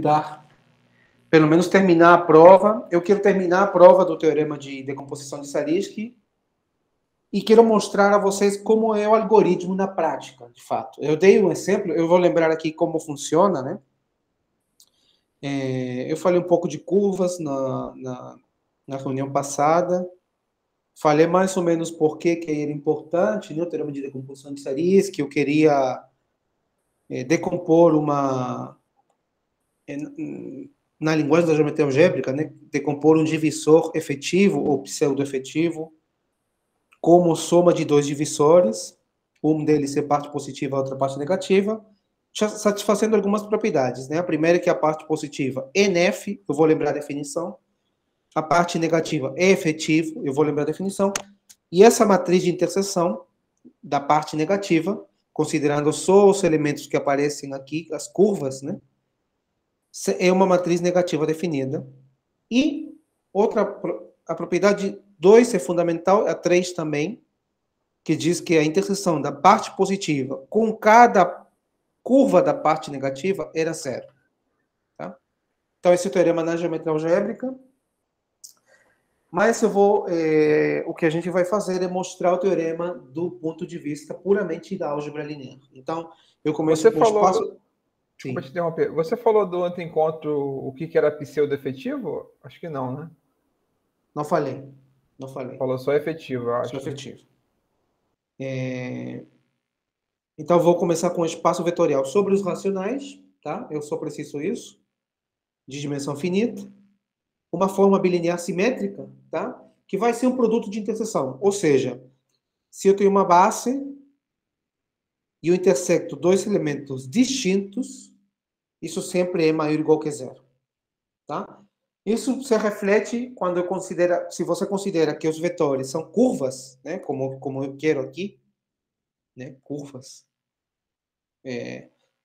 dar, pelo menos terminar a prova. Eu quero terminar a prova do teorema de decomposição de Zariski e quero mostrar a vocês como é o algoritmo na prática, de fato. Eu dei um exemplo, eu vou lembrar aqui como funciona, né? Eu falei um pouco de curvas na reunião passada. Falei mais ou menos por que era importante, né, o teorema de decomposição de Zariski. Eu queria decompor na linguagem da geometria algébrica, né, decompor um divisor efetivo ou pseudo-efetivo como soma de dois divisores, um deles ser parte positiva, a outra parte negativa, satisfazendo algumas propriedades, né? A primeira é que a parte positiva é NF, eu vou lembrar a definição. A parte negativa é efetivo, eu vou lembrar a definição. E essa matriz de interseção da parte negativa, considerando só os elementos que aparecem aqui, as curvas, né? É uma matriz negativa definida. E a propriedade 2 é fundamental, a 3 também, que diz que a interseção da parte positiva com cada curva da parte negativa era zero. Tá? Então, esse é o teorema na geometria algébrica. Mas o que a gente vai fazer é mostrar o teorema do ponto de vista puramente da álgebra linear. Então, eu começo com o espaço... Desculpa te interromper. Você falou do outro encontro o que era pseudo-efetivo? Acho que não, né? Não falei. Não falei. Falou só efetivo, eu acho. Só efetivo. Então, vou começar com o espaço vetorial sobre os racionais, tá? Eu só preciso isso, de dimensão finita. Uma forma bilinear simétrica, tá? Que vai ser um produto de interseção. Ou seja, se eu tenho uma base e eu intersecto dois elementos distintos, isso sempre é maior ou igual que zero. Tá? Isso se reflete quando se você considera que os vetores são curvas, né? Como eu quero aqui, né? Curvas.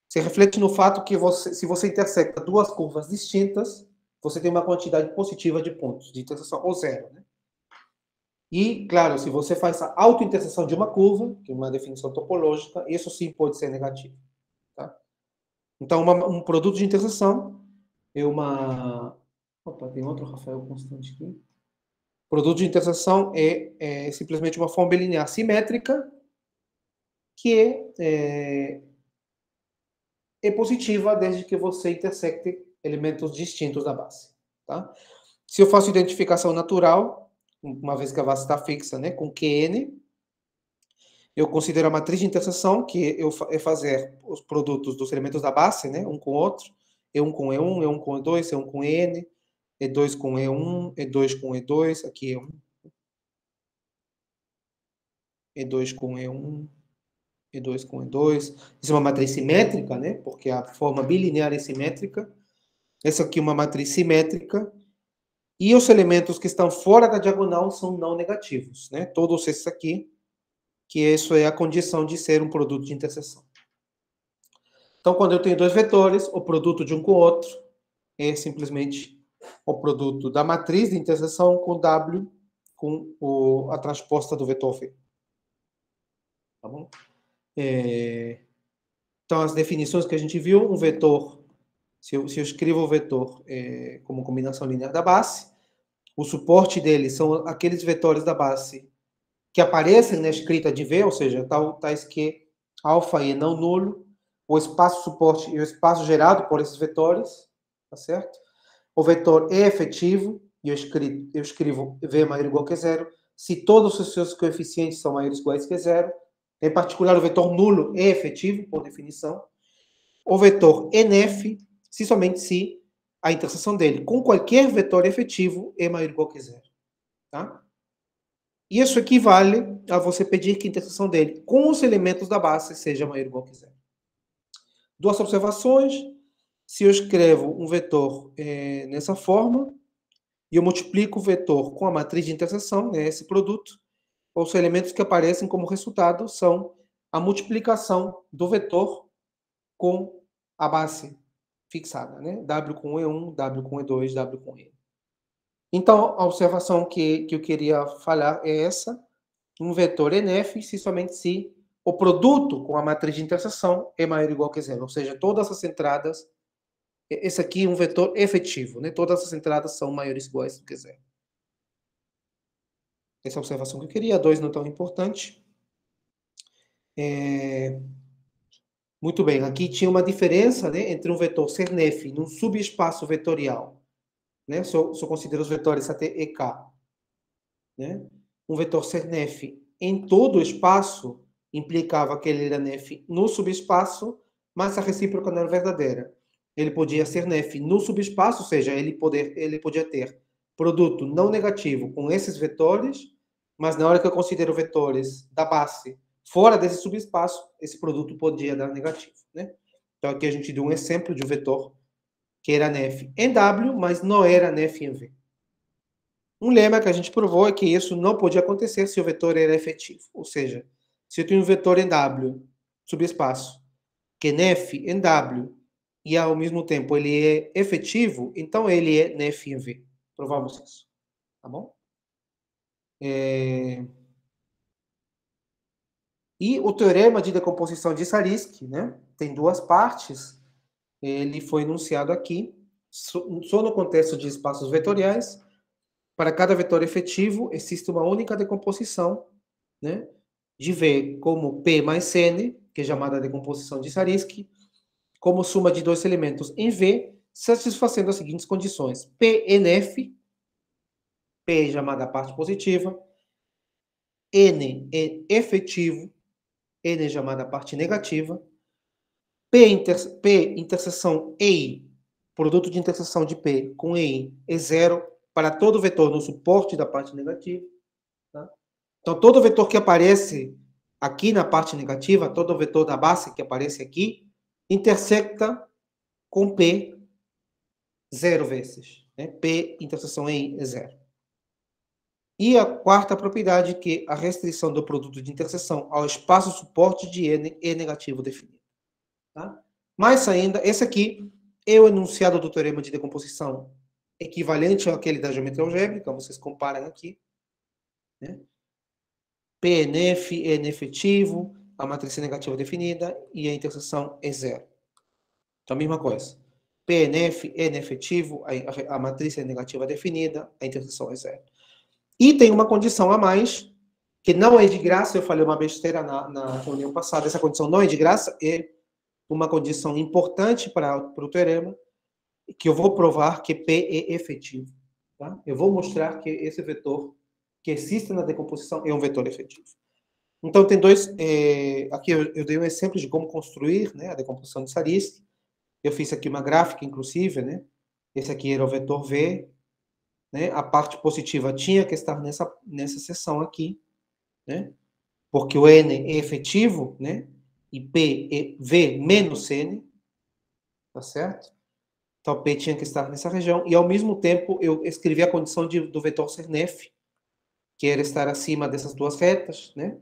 Se reflete no fato que se você intersecta duas curvas distintas, você tem uma quantidade positiva de pontos de interseção, ou zero. Né? E, claro, se você faz a autointerseção de uma curva, que é uma definição topológica, isso sim pode ser negativo. Tá? Então, um produto de interseção é uma... Opa, tem outro Rafael Constante aqui. Produto de interseção é simplesmente uma forma bilinear simétrica que é positiva desde que você intersecte elementos distintos da base. Tá? Se eu faço identificação natural, uma vez que a base está fixa, né, com Qn, eu considero a matriz de interseção, que é fazer os produtos dos elementos da base, né, um com o outro, E1 com E1, E1 com E2, E1 com N, E2 com E1, E2 com E2, aqui E1, E2 com E1, E2 com E2. Isso é uma matriz simétrica, né, porque a forma bilinear é simétrica. Essa aqui é uma matriz simétrica. E os elementos que estão fora da diagonal são não negativos, né? Todos esses aqui, que isso é a condição de ser um produto de interseção. Então, quando eu tenho dois vetores, o produto de um com o outro é simplesmente o produto da matriz de interseção com W com a transposta do vetor V. Tá bom? Então, as definições que a gente viu, um vetor, se eu escrevo o vetor como combinação linear da base, o suporte dele são aqueles vetores da base que aparecem na escrita de V, ou seja, tais que alfa é não nulo, o espaço suporte e o espaço gerado por esses vetores, tá certo? O vetor é efetivo, e eu escrevo V maior ou igual que zero, se todos os seus coeficientes são maiores ou iguais que zero. Em particular, o vetor nulo é efetivo, por definição. O vetor NF, se somente se a interseção dele com qualquer vetor efetivo é maior ou igual que zero. Tá? Isso equivale a você pedir que a interseção dele com os elementos da base seja maior ou igual que zero. Duas observações. Se eu escrevo um vetor nessa forma, e eu multiplico o vetor com a matriz de interseção, né, esse produto, os elementos que aparecem como resultado são a multiplicação do vetor com a base fixada, né? W com E1, W com E2, W com E. Então, a observação que eu queria falar é essa. Um vetor NF, se somente se o produto com a matriz de interseção é maior ou igual que zero. Ou seja, todas as entradas Esse aqui é um vetor efetivo, né? Todas as entradas são maiores ou iguais do que zero. Essa é a observação que eu queria. 2 não é tão importante. Muito bem, aqui tinha uma diferença, né, entre um vetor Cernef num subespaço vetorial, né? Se eu considero os vetores até EK, né? Um vetor Cernef em todo o espaço implicava que ele era nef no subespaço, mas a recíproca não era verdadeira. Ele podia ser nef no subespaço, ou seja, ele podia ter produto não negativo com esses vetores, mas na hora que eu considero vetores da base fora desse subespaço, esse produto podia dar negativo, né? Então aqui a gente deu um exemplo de um vetor que era nef em W, mas não era nef em V. Um lema que a gente provou é que isso não podia acontecer se o vetor era efetivo. Ou seja, se eu tenho um vetor em W, subespaço, que é nef em W, e ao mesmo tempo ele é efetivo, então ele é nef em V. Provamos isso. Tá bom? E o teorema de decomposição de Zariski, né, tem duas partes. Ele foi enunciado aqui, só no contexto de espaços vetoriais. Para cada vetor efetivo, existe uma única decomposição, né, de V como P mais N, que é chamada decomposição de Zariski, como soma de dois elementos em V, satisfazendo as seguintes condições. P em F, P é chamada a parte positiva, N é efetivo, N é chamada a parte negativa, P interseção EI, produto de interseção de P com EI é zero para todo vetor no suporte da parte negativa. Tá? Então, todo vetor que aparece aqui na parte negativa, todo vetor da base que aparece aqui, intersecta com P zero vezes. Né? P interseção EI é zero. E a quarta propriedade, que a restrição do produto de interseção ao espaço suporte de N é negativo definido. Tá? Mais ainda, esse aqui é o enunciado do teorema de decomposição equivalente àquele da geometria algébrica, vocês comparam aqui. Né? PNF, N efetivo, a matriz é negativa definida e a interseção é zero. Então, a mesma coisa. PNF, N efetivo, a matriz é negativa definida, a interseção é zero. E tem uma condição a mais, que não é de graça, eu falei uma besteira na reunião passada, essa condição não é de graça, é uma condição importante para o teorema, que eu vou provar que P é efetivo. Tá? Eu vou mostrar que esse vetor que existe na decomposição é um vetor efetivo. Então, tem dois... aqui eu dei um exemplo de como construir, né, a decomposição de Zariski. Eu fiz aqui uma gráfica, inclusive, né? Esse aqui era o vetor V, né? A parte positiva tinha que estar nessa seção aqui, né? Porque o N é efetivo, né? E P é V menos N, tá certo? Então, P tinha que estar nessa região. E, ao mesmo tempo, eu escrevi a condição do vetor Cernef, que era estar acima dessas duas retas, né?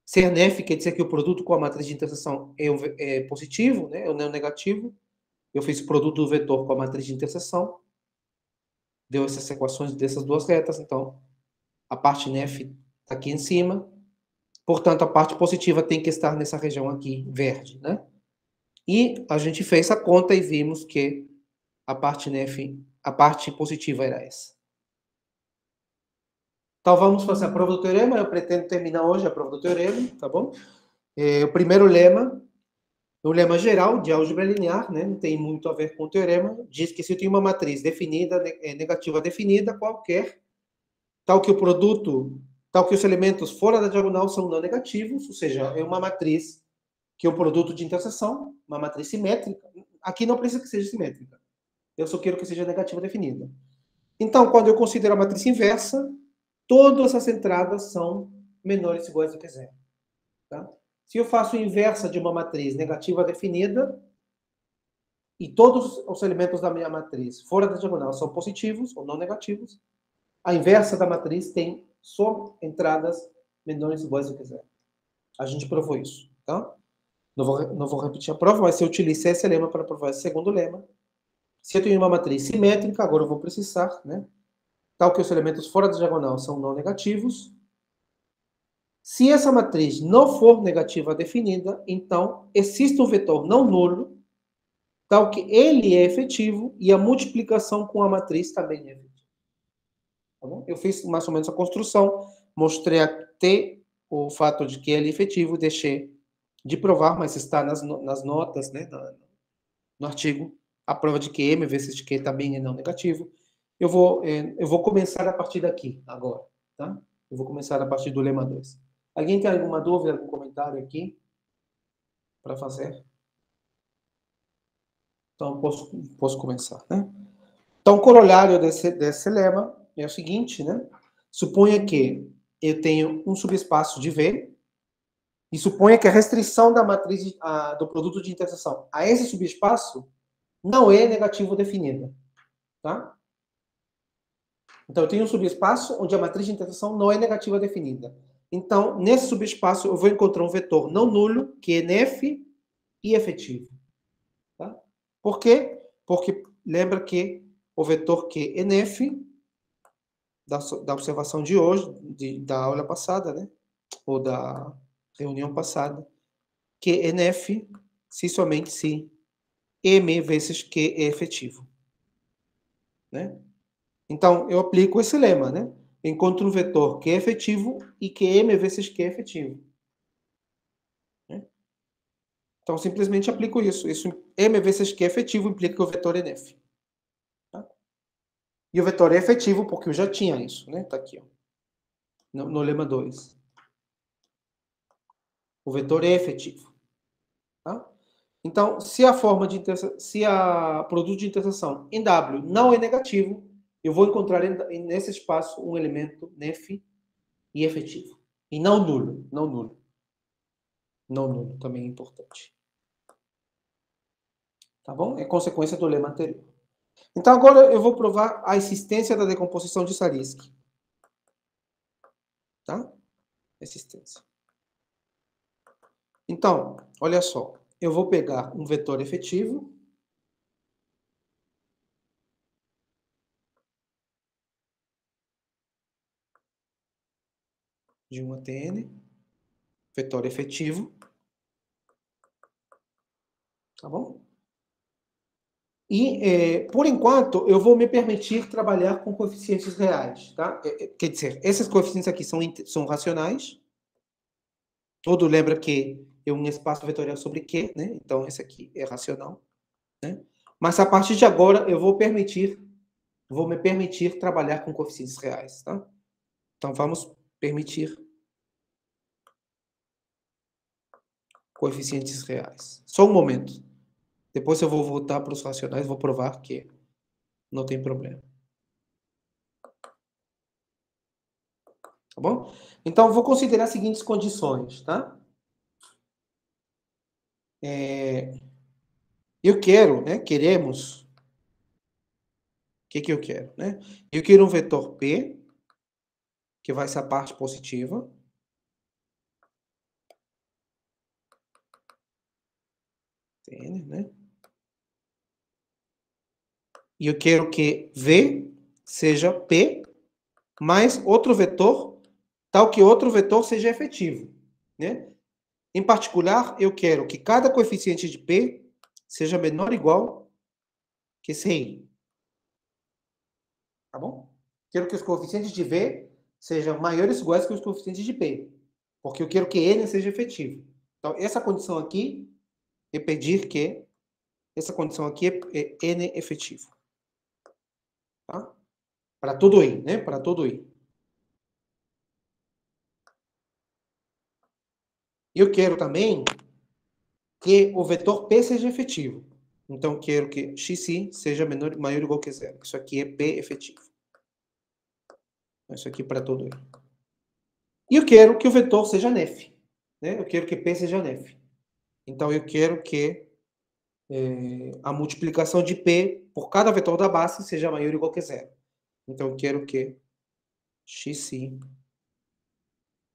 Cernef quer dizer que o produto com a matriz de interseção é positivo, né? Ou não negativo. Eu fiz o produto do vetor com a matriz de interseção. Deu essas equações dessas duas retas. Então, a parte nef está aqui em cima. Portanto, a parte positiva tem que estar nessa região aqui, verde, né? E a gente fez a conta e vimos que a parte nef, a parte positiva era essa. Então, vamos fazer a prova do teorema. Eu pretendo terminar hoje a prova do teorema, tá bom? O primeiro lema, o lema geral de álgebra linear, né? Não tem muito a ver com o teorema. Diz que se eu tenho uma matriz definida, negativa definida, qualquer, tal que o produto, tal que os elementos fora da diagonal são não negativos, ou seja, é uma matriz que é um produto de interseção, uma matriz simétrica. Aqui não precisa que seja simétrica. Eu só quero que seja negativa definida. Então, quando eu considero a matriz inversa, todas as entradas são menores ou iguais do que zero. Tá? Se eu faço a inversa de uma matriz negativa definida, e todos os elementos da minha matriz fora da diagonal são positivos ou não negativos, a inversa da matriz tem só entradas menores ou iguais do que zero. A gente provou isso. Tá? Não vou repetir a prova, mas se eu utilizar esse lema para provar esse segundo lema, se eu tenho uma matriz simétrica, agora eu vou precisar, né? Tal que os elementos fora da diagonal são não negativos. Se essa matriz não for negativa definida, então existe um vetor não nulo, tal que ele é efetivo e a multiplicação com a matriz também é efetiva. Tá bom? Eu fiz mais ou menos a construção, mostrei até o fato de que ele é efetivo, deixei de provar, mas está nas notas, né, no artigo, a prova de que M vezes Q também é não negativo. Eu vou começar a partir daqui, agora. Tá? Eu vou começar a partir do lema 2. Alguém tem alguma dúvida, algum comentário aqui para fazer? Então, posso começar, né? Então, o corolário desse lema é o seguinte, né? Suponha que eu tenho um subespaço de V e suponha que a restrição da matriz do produto de interseção a esse subespaço não é negativo definida, tá? Então, eu tenho um subespaço onde a matriz de interseção não é negativa definida. Então, nesse subespaço, eu vou encontrar um vetor não nulo, que é NF e efetivo. Tá? Por quê? Porque lembra que o vetor Q é NF, da observação de hoje, da aula passada, né? Ou da reunião passada, que é NF, se somente se M vezes Q é efetivo. Né? Então, eu aplico esse lema, né? Encontro um vetor que é efetivo e que M vezes Q é efetivo. Né? Então, simplesmente aplico isso. M vezes Q é efetivo implica que o vetor é NF. Tá? E o vetor é efetivo porque eu já tinha isso, né? Tá aqui, ó. No lema 2. O vetor é efetivo. Tá? Então, se a produto de interseção em W não é negativo, eu vou encontrar nesse espaço um elemento NF e efetivo. E não nulo. Não nulo. Não nulo, também é importante. Tá bom? É consequência do lema anterior. Então, agora eu vou provar a existência da decomposição de Zariski. Tá? Existência. Então, olha só. Eu vou pegar um vetor efetivo. De uma TN. Vetor efetivo. Tá bom? E, por enquanto, eu vou me permitir trabalhar com coeficientes reais. Tá? Quer dizer, esses coeficientes aqui são racionais. Todo lembra que é um espaço vetorial sobre Q, né? Então, esse aqui é racional. Né? Mas, a partir de agora, eu vou me permitir trabalhar com coeficientes reais. Tá? Então, vamos permitir coeficientes reais. Só um momento. Depois eu vou voltar para os racionais e vou provar que não tem problema. Tá bom? Então, eu vou considerar as seguintes condições, tá? Eu quero, né? Queremos. O que eu quero, né? Eu quero um vetor P, que vai ser a parte positiva. Tn, né? E eu quero que V seja P mais outro vetor, tal que outro vetor seja efetivo, né? Em particular, eu quero que cada coeficiente de P seja menor ou igual que CI. Tá bom? Quero que os coeficientes de V sejam maiores ou iguais que os coeficientes de P. Porque eu quero que N seja efetivo. Então, essa condição aqui é pedir que essa condição aqui é N efetivo. Tá? Para todo I, né? Para todo I. Eu quero também que o vetor P seja efetivo. Então, quero que xi seja maior ou igual que zero. Isso aqui é P efetivo. Isso aqui para todo I. E eu quero que o vetor seja nef. Né? Eu quero que P seja nef. Então, eu quero que a multiplicação de P por cada vetor da base seja maior ou igual que zero. Então, eu quero que xi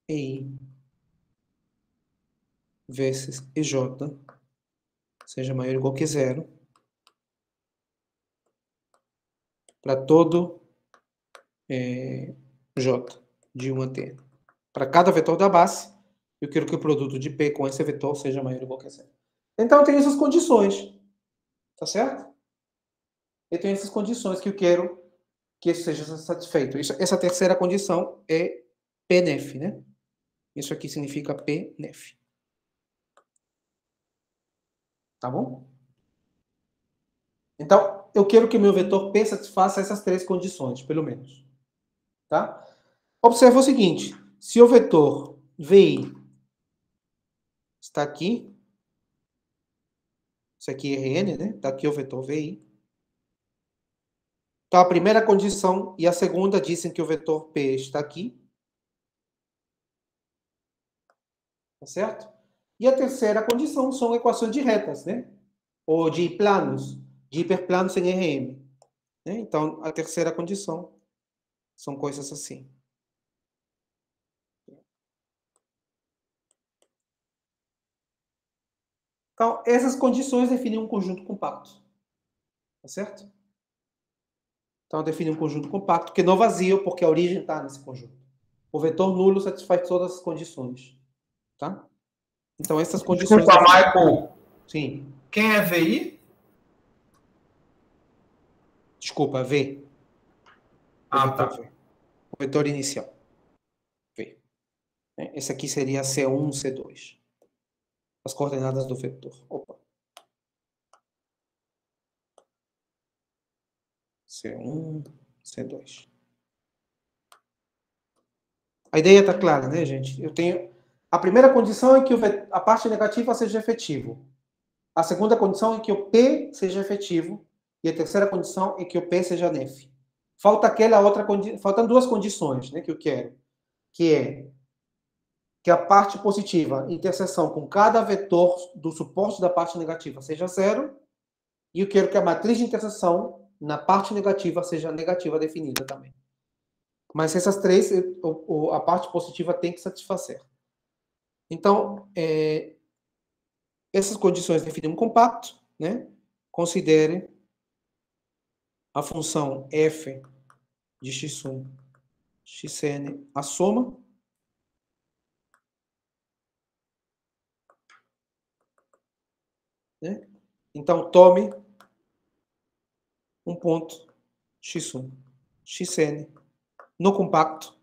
e I vezes EJ seja maior ou igual que zero para todo J de 1 a T. Para cada vetor da base, eu quero que o produto de P com esse vetor seja maior ou igual que zero. Então, tem essas condições. Tá certo? Eu tenho essas condições que eu quero que isso seja satisfeito. Essa terceira condição é PNF, né? Isso aqui significa PNF. Tá bom? Então, eu quero que meu vetor P satisfaça essas três condições, pelo menos. Tá? Observa o seguinte, se o vetor VI está aqui, isso aqui é Rn, né? Está aqui o vetor VI. Então, a primeira condição e a segunda dizem que o vetor P está aqui. Tá certo? E a terceira condição são equações de retas, né? Ou de planos, de hiperplanos em Rm. Né? Então, a terceira condição são coisas assim. Então, essas condições definem um conjunto compacto. Tá certo? Então, define um conjunto compacto que não é vazio, porque a origem está nesse conjunto. O vetor nulo satisfaz todas as condições. Tá? Então, essas condições... Desculpa, Michael. Sim. Quem é VI? Desculpa, V. Tá. V. O vetor inicial. V. Esse aqui seria C1, C2. As coordenadas do vetor. Opa. C1, C2. A ideia está clara, né, gente? Eu tenho... A primeira condição é que a parte negativa seja efetivo. A segunda condição é que o P seja efetivo. E a terceira condição é que o P seja nef. Falta aquela outra condição. Faltam duas condições, né, que eu quero. Que é que a parte positiva, interseção com cada vetor do suporte da parte negativa seja zero. E eu quero que a matriz de interseção na parte negativa seja negativa definida também. Mas essas três, a parte positiva tem que satisfazer. Então, essas condições definem um compacto, né? Considere a função f de x1, xn, a soma. Né? Então, tome um ponto x1, xn, no compacto,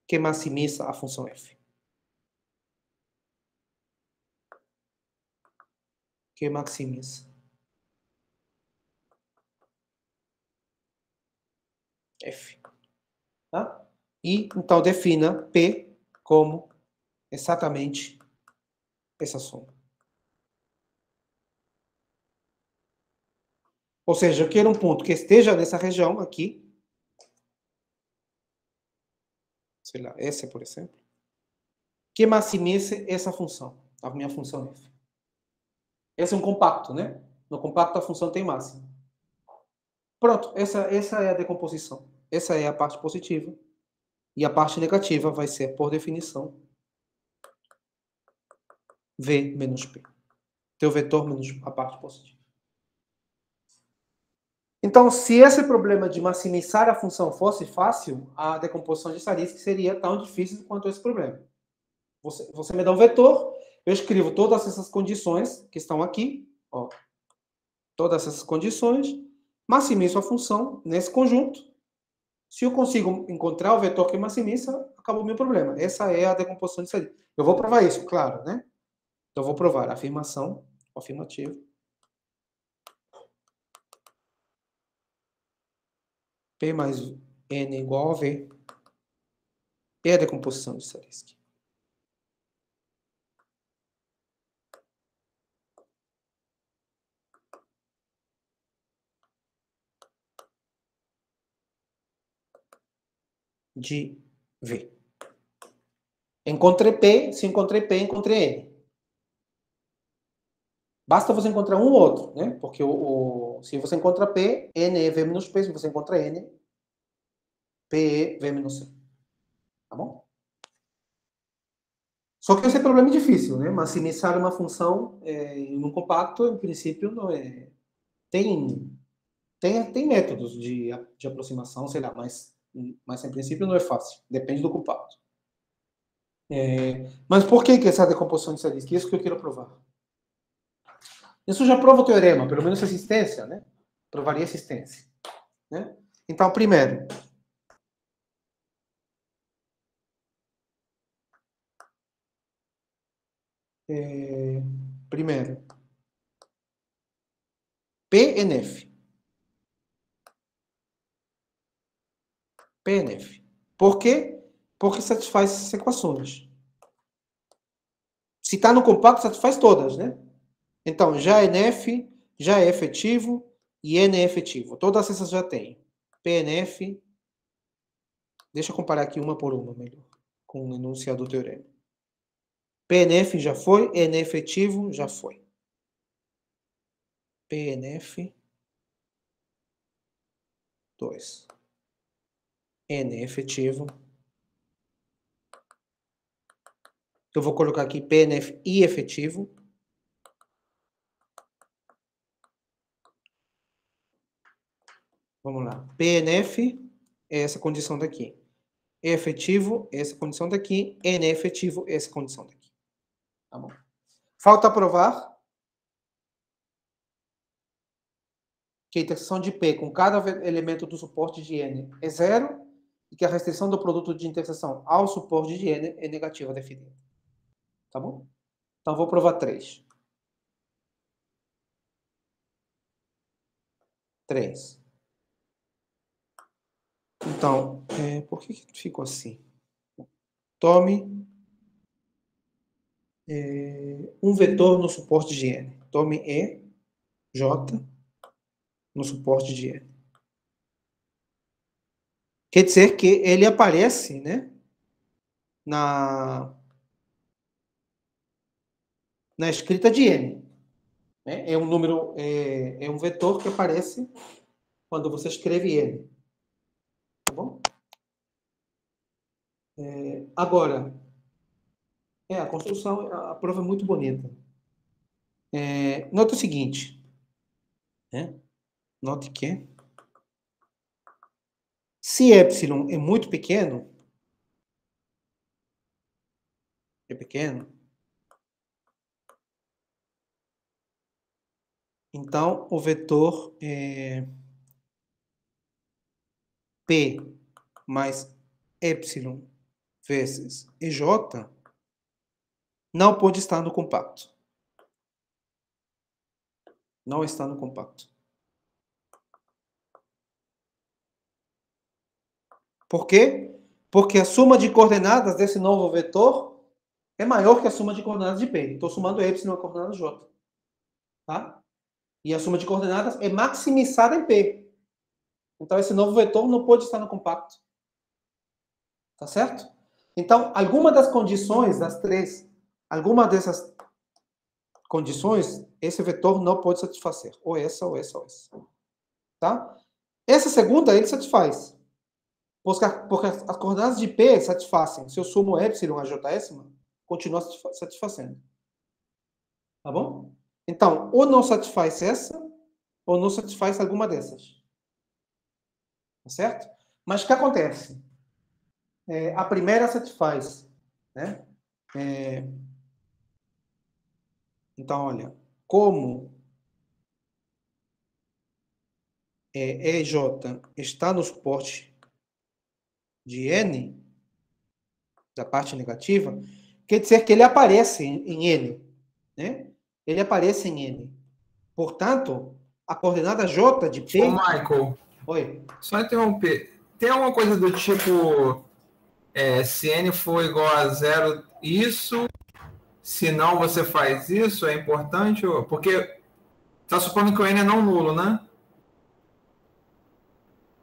que maximiza a função f. Que maximiza f. Tá? E, então, defina P como exatamente essa soma. Ou seja, eu quero um ponto que esteja nessa região aqui. Sei lá, essa, por exemplo. Que maximize essa função, a minha função f. Esse é um compacto, né? No compacto a função tem máxima. Pronto, essa é a decomposição. Essa é a parte positiva. E a parte negativa vai ser, por definição, V menos P. Teu vetor menos a parte positiva. Então, se esse problema de maximizar a função fosse fácil, a decomposição de Zariski seria tão difícil quanto esse problema. Você me dá um vetor, eu escrevo todas essas condições que estão aqui, ó, todas essas condições, maximizo a função nesse conjunto. Se eu consigo encontrar o vetor que maximiza, acabou o meu problema. Essa é a decomposição de Zariski. Eu vou provar isso, claro, né? Então, eu vou provar a afirmação, afirmativo. P mais N igual a V. É a decomposição de Zariski. De V. Encontrei P, se encontrei P, encontrei N. Basta você encontrar um ou outro, né? Porque se você encontra P, N é V menos P. Se você encontra N, P é V menos C. Tá bom? Só que esse é problema difícil, né? Maximizar uma função em um compacto, em princípio, não é... Tem métodos de aproximação, sei lá, mas em princípio não é fácil. Depende do compacto. Mas por que essa decomposição de Zariski? Isso que eu quero provar. Isso já prova o teorema, pelo menos a existência, né? Provaria a existência. Né? Então, primeiro, PNF. PNF. Por quê? Porque satisfaz essas equações. Se está no compacto, satisfaz todas, né? Então, já NF, já é efetivo e N é efetivo. Todas essas já tem. PNF. Deixa eu comparar aqui uma por uma, melhor, com o enunciado do teorema. PNF já foi, N efetivo já foi. PNF 2. N efetivo. Eu vou colocar aqui PNF I efetivo. Vamos lá. PNF é essa condição daqui. E efetivo é essa condição daqui. N efetivo é essa condição daqui. Tá bom? Falta provar que a interseção de P com cada elemento do suporte de N é zero e que a restrição do produto de interseção ao suporte de N é negativa definida. Tá bom? Então, vou provar 3. 3. Então, por que ficou assim? Tome um vetor no suporte de N. Tome E, J, no suporte de N. Quer dizer que ele aparece, né, na escrita de N. Né? É um número, é um vetor que aparece quando você escreve N. Tá bom? Agora, a construção, a prova é muito bonita. Note o seguinte, né? Note que se epsilon é muito pequeno, então o vetor P mais epsilon vezes EJ não pode estar no compacto. Não está no compacto. Por quê? Porque a soma de coordenadas desse novo vetor é maior que a soma de coordenadas de P. Estou somando epsilon a coordenada J. Tá? E a soma de coordenadas é maximizada em P. Então, esse novo vetor não pode estar no compacto. Tá certo? Então, alguma das condições, das três, alguma dessas condições, esse vetor não pode satisfazer. Ou essa, ou essa, ou essa. Tá? Essa segunda, ele satisfaz. Porque as coordenadas de P satisfazem. Se eu somo epsilon a js, continua satisfazendo. Tá bom? Então, ou não satisfaz essa, ou não satisfaz alguma dessas. Tá certo? Mas o que acontece? A primeira satisfaz. Né? Então, olha, como EJ está no suporte de N, da parte negativa, quer dizer que ele aparece em N. Né? Ele aparece em N. Portanto, a coordenada J de P... Ô, Michael, Oi. só interromper. Tem alguma coisa do tipo, se N for igual a zero, isso, se não você faz isso, é importante? Porque está supondo que o N é não nulo, né?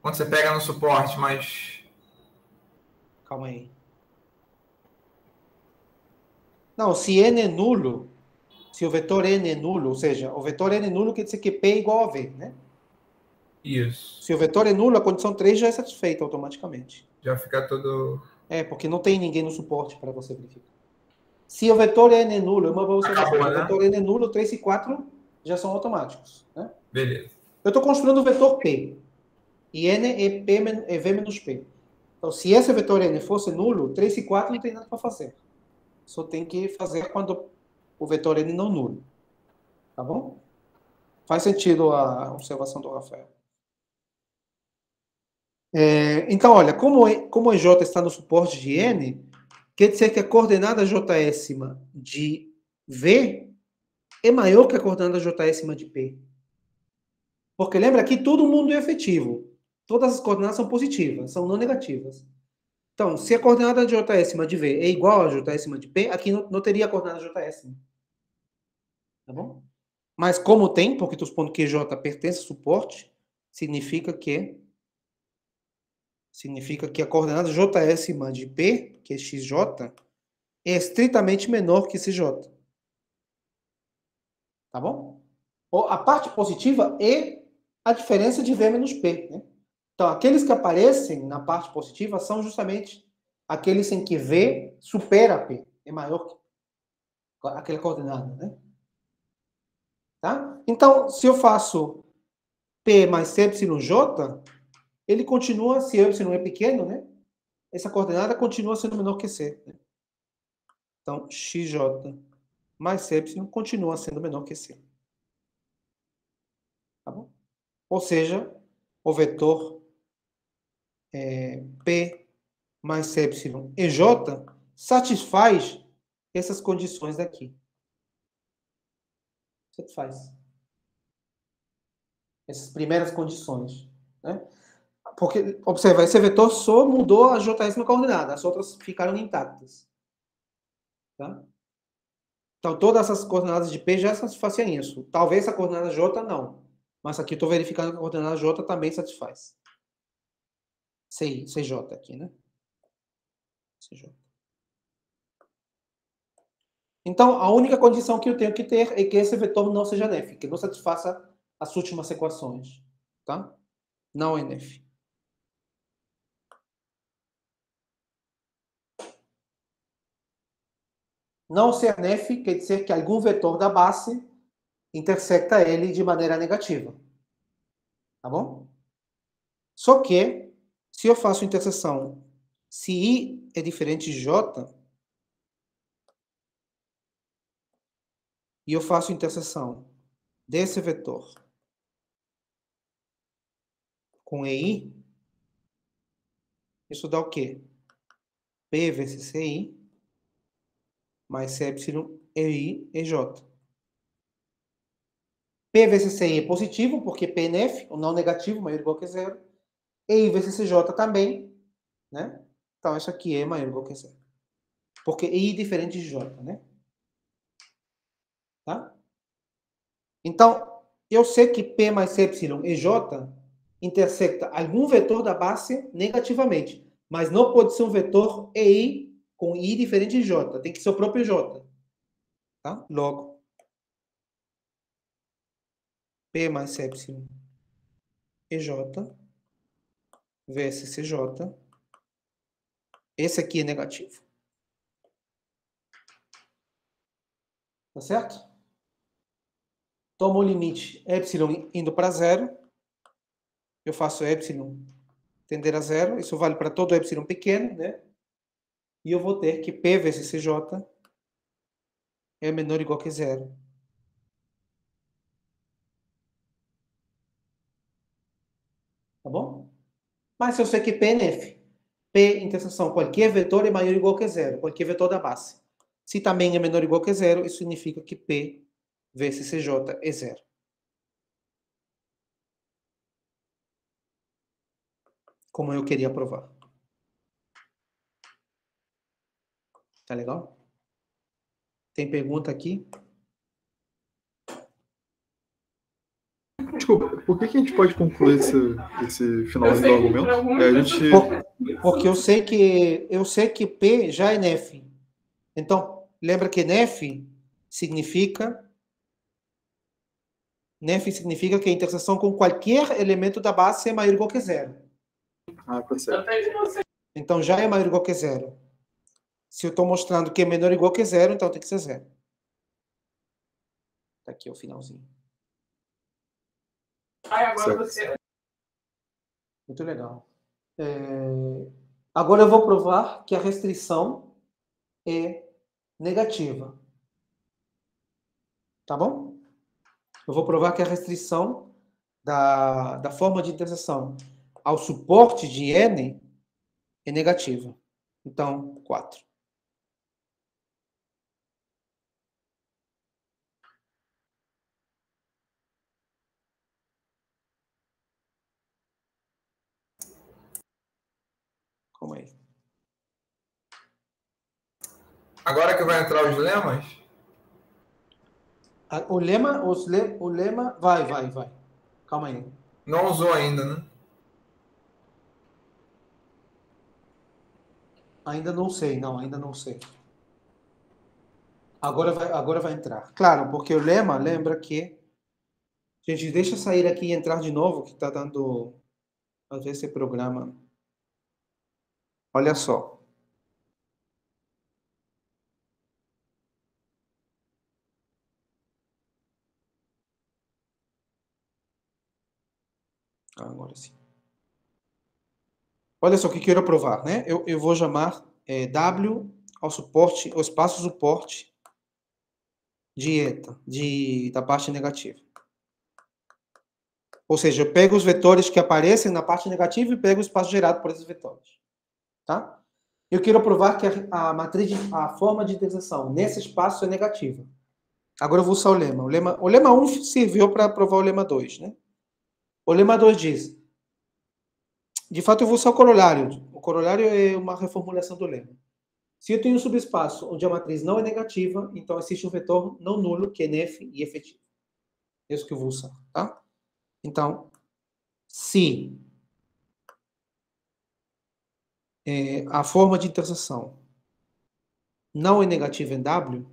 Quando você pega no suporte, mas... Calma aí. Não, se N é nulo, se o vetor N é nulo, ou seja, o vetor N é nulo quer dizer que P é igual a V, né? Isso. Se o vetor é nulo, a condição 3 já é satisfeita automaticamente. Já fica todo... Porque não tem ninguém no suporte para você verificar. Se o vetor N é nulo, uma observação, Acabou, né? o vetor N é nulo, 3 e 4 já são automáticos. Né? Beleza. Eu estou construindo o vetor P. E N é V menos P. Então, se esse vetor N fosse nulo, 3 e 4 não tem nada para fazer. Só tem que fazer quando o vetor N não nulo. Tá bom? Faz sentido a observação do Rafael. Então, olha, como EJ está no suporte de N, quer dizer que a coordenada JS de V é maior que a coordenada JS de P. Porque lembra que todo mundo é efetivo. Todas as coordenadas são positivas, são não negativas. Então, se a coordenada de JS de V é igual a JS de P, aqui não teria a coordenada JS. Tá bom? Mas como tem, porque estou supondo que J pertence ao suporte, significa que a coordenada JS de P, que é XJ, é estritamente menor que CJ. Tá bom? A parte positiva é a diferença de V menos P. Né? Então, aqueles que aparecem na parte positiva são justamente aqueles em que V supera P. É maior que aquela coordenada. Né? Tá? Então, se eu faço P mais εj, ele continua, se y é pequeno, né? Essa coordenada continua sendo menor que C. Né? Então, xj mais y continua sendo menor que C. Tá bom? Ou seja, o vetor P mais y e j satisfaz essas condições daqui. Satisfaz. Essas primeiras condições. Né? Porque, observa, esse vetor só mudou a JS coordenada, as outras ficaram intactas. Tá? Então, todas essas coordenadas de P já satisfazem isso. Talvez a coordenada J não. Mas aqui eu estou verificando que a coordenada J também satisfaz. CJ aqui, né? CJ. Então, a única condição que eu tenho que ter é que esse vetor não seja nef, que não satisfaça as últimas equações. Tá? Não é nef. Não ser nef quer dizer que algum vetor da base intersecta ele de maneira negativa. Tá bom? Só que, se eu faço interseção, se I é diferente de J, e eu faço interseção desse vetor com EI, isso dá o quê? P vezes CI mais epsilon EI EJ. P vezes CI é positivo, porque P é nef, ou não negativo, maior ou igual que zero. EI vezes CJ também, né? Então, isso aqui é maior ou igual que zero. Porque I é diferente de J, né? Tá? Então, eu sei que P mais epsilon e J intersecta algum vetor da base negativamente, mas não pode ser um vetor EI com I diferente de J, tem que ser o próprio J. Tá? Logo, P mais epsilon EJ vezes CJ, esse aqui é negativo. Tá certo? Tomo o limite epsilon indo para zero, eu faço epsilon tender a zero, isso vale para todo epsilon pequeno, né? E eu vou ter que P vezes CJ é menor ou igual que zero. Tá bom? Mas se eu sei que P é nef, P interseção qualquer vetor é maior ou igual que zero, qualquer vetor da base. Se também é menor ou igual que zero, isso significa que P vezes CJ é zero. Como eu queria provar. Tá legal? Tem pergunta aqui? Desculpa, por que a gente pode concluir esse finalzinho do argumento? Porque eu sei que P já é nef. Então, lembra que nef significa que a interseção com qualquer elemento da base é maior ou igual que zero. Ah, tá certo. Então, já é maior ou igual que zero. Se eu estou mostrando que é menor ou igual que zero, então tem que ser zero. Tá aqui o finalzinho. Agora você... Muito legal. Agora eu vou provar que a restrição é negativa. Tá bom? eu vou provar que a restrição da forma de interseção ao suporte de N é negativa. Então, 4. Calma aí. Agora que vai entrar os lemas? O lema... Vai. Calma aí. Não usou ainda, né? Ainda não sei. Agora vai entrar. Claro, porque o lema lembra que... Gente, deixa eu sair aqui e entrar de novo, que está dando... Às vezes esse programa... Olha só. Agora sim. Olha só o que quero provar, né? Eu vou chamar W ao suporte, ao espaço suporte de eta, da parte negativa. Ou seja, eu pego os vetores que aparecem na parte negativa e pego o espaço gerado por esses vetores. Tá? Eu quero provar que a forma de interseção nesse espaço é negativa. Agora eu vou usar o lema. O lema 1 serviu para provar o lema 2, né? O lema 2 diz... De fato, eu vou usar o corolário. O corolário é uma reformulação do lema. Se eu tenho um subespaço onde a matriz não é negativa, então existe um vetor não nulo, que é nef e efetivo. É isso que eu vou usar, tá? Então, se a forma de interseção não é negativa em W,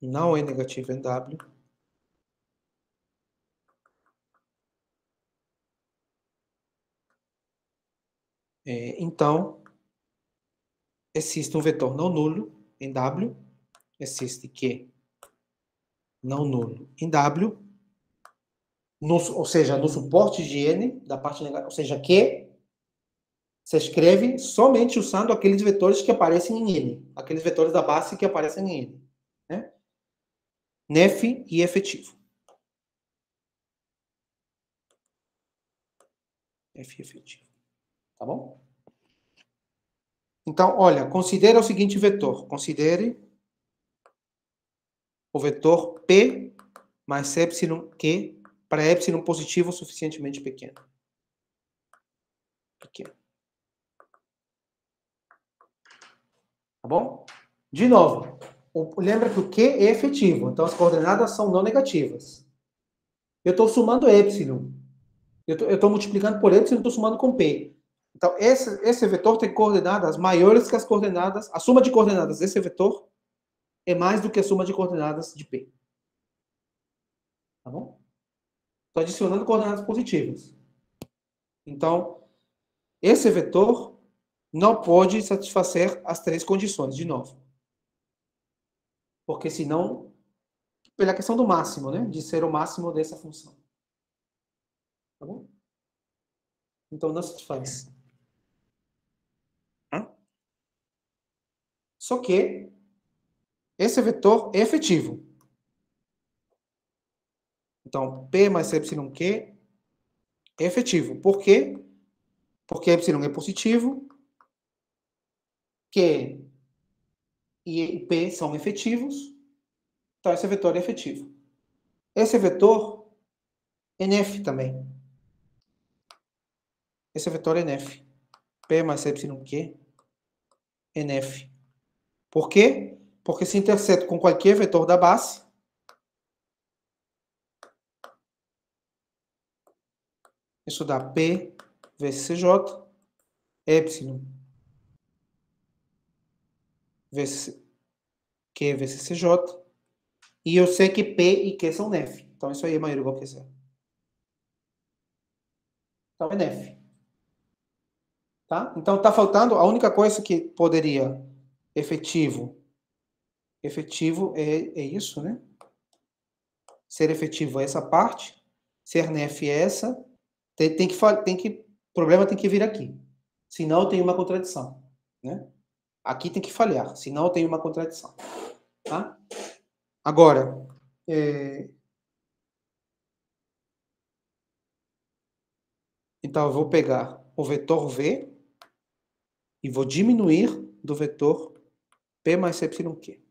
então existe um vetor não nulo em W, existe Q não nulo em W, ou seja, no suporte de N, da parte negativa, ou seja, Q se escreve somente usando aqueles vetores que aparecem em N, aqueles vetores da base que aparecem em N, né? Nef e efetivo. F efetivo. Tá bom? Então, olha, considere o seguinte vetor. Considere o vetor P mais epsilon Q para epsilon positivo suficientemente pequeno. Tá bom? De novo, lembra que o Q é efetivo, então as coordenadas são não negativas. Eu estou somando epsilon. Eu estou multiplicando por epsilon e estou somando com P. Então, esse vetor tem coordenadas maiores que as coordenadas. A soma de coordenadas desse vetor é mais do que a soma de coordenadas de P. Tá bom? Estou adicionando coordenadas positivas. Então, esse vetor não pode satisfazer as três condições, de novo. Porque senão, pela questão do máximo, né? De ser o máximo dessa função. Tá bom? Então, não satisfaz. Só que esse vetor é efetivo. Então, P mais epsilon Q é efetivo. Por quê? Porque epsilon é positivo, Q e P são efetivos, então esse vetor é efetivo. Esse vetor é nef também. Esse vetor é nef. P mais epsilon Q é nef. Por quê? Porque se interseta com qualquer vetor da base, isso dá P vezes CJ, epsilon vezes Q vezes CJ, e eu sei que P e Q são nef. Então isso aí é maior ou igual que zero. Então é nef. Tá? Então está faltando, a única coisa que poderia efetivo é isso, né? Ser efetivo é essa parte, ser nef é essa, o problema tem que vir aqui. Senão tem uma contradição, né? Aqui tem que falhar, senão tem uma contradição. Tá? Agora, então eu vou pegar o vetor V e vou diminuir do vetor P mais Epsilon-Q.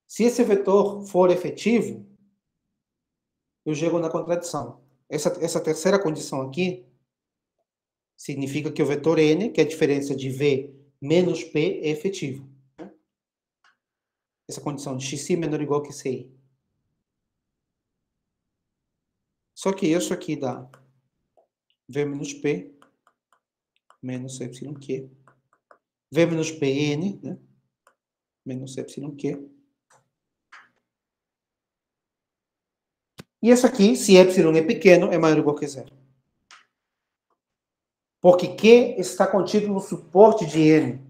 Se esse vetor for efetivo, eu chego na contradição. Essa terceira condição aqui significa que o vetor N, que é a diferença de V menos P, é efetivo. Essa condição de xi menor ou igual que ci. Só que isso aqui dá V menos P menos Epsilon-Q. V menos Pn, né? Menos Epsilon-Q. E isso aqui, se Epsilon é pequeno, é maior ou igual que zero. Porque Q está contido no suporte de N.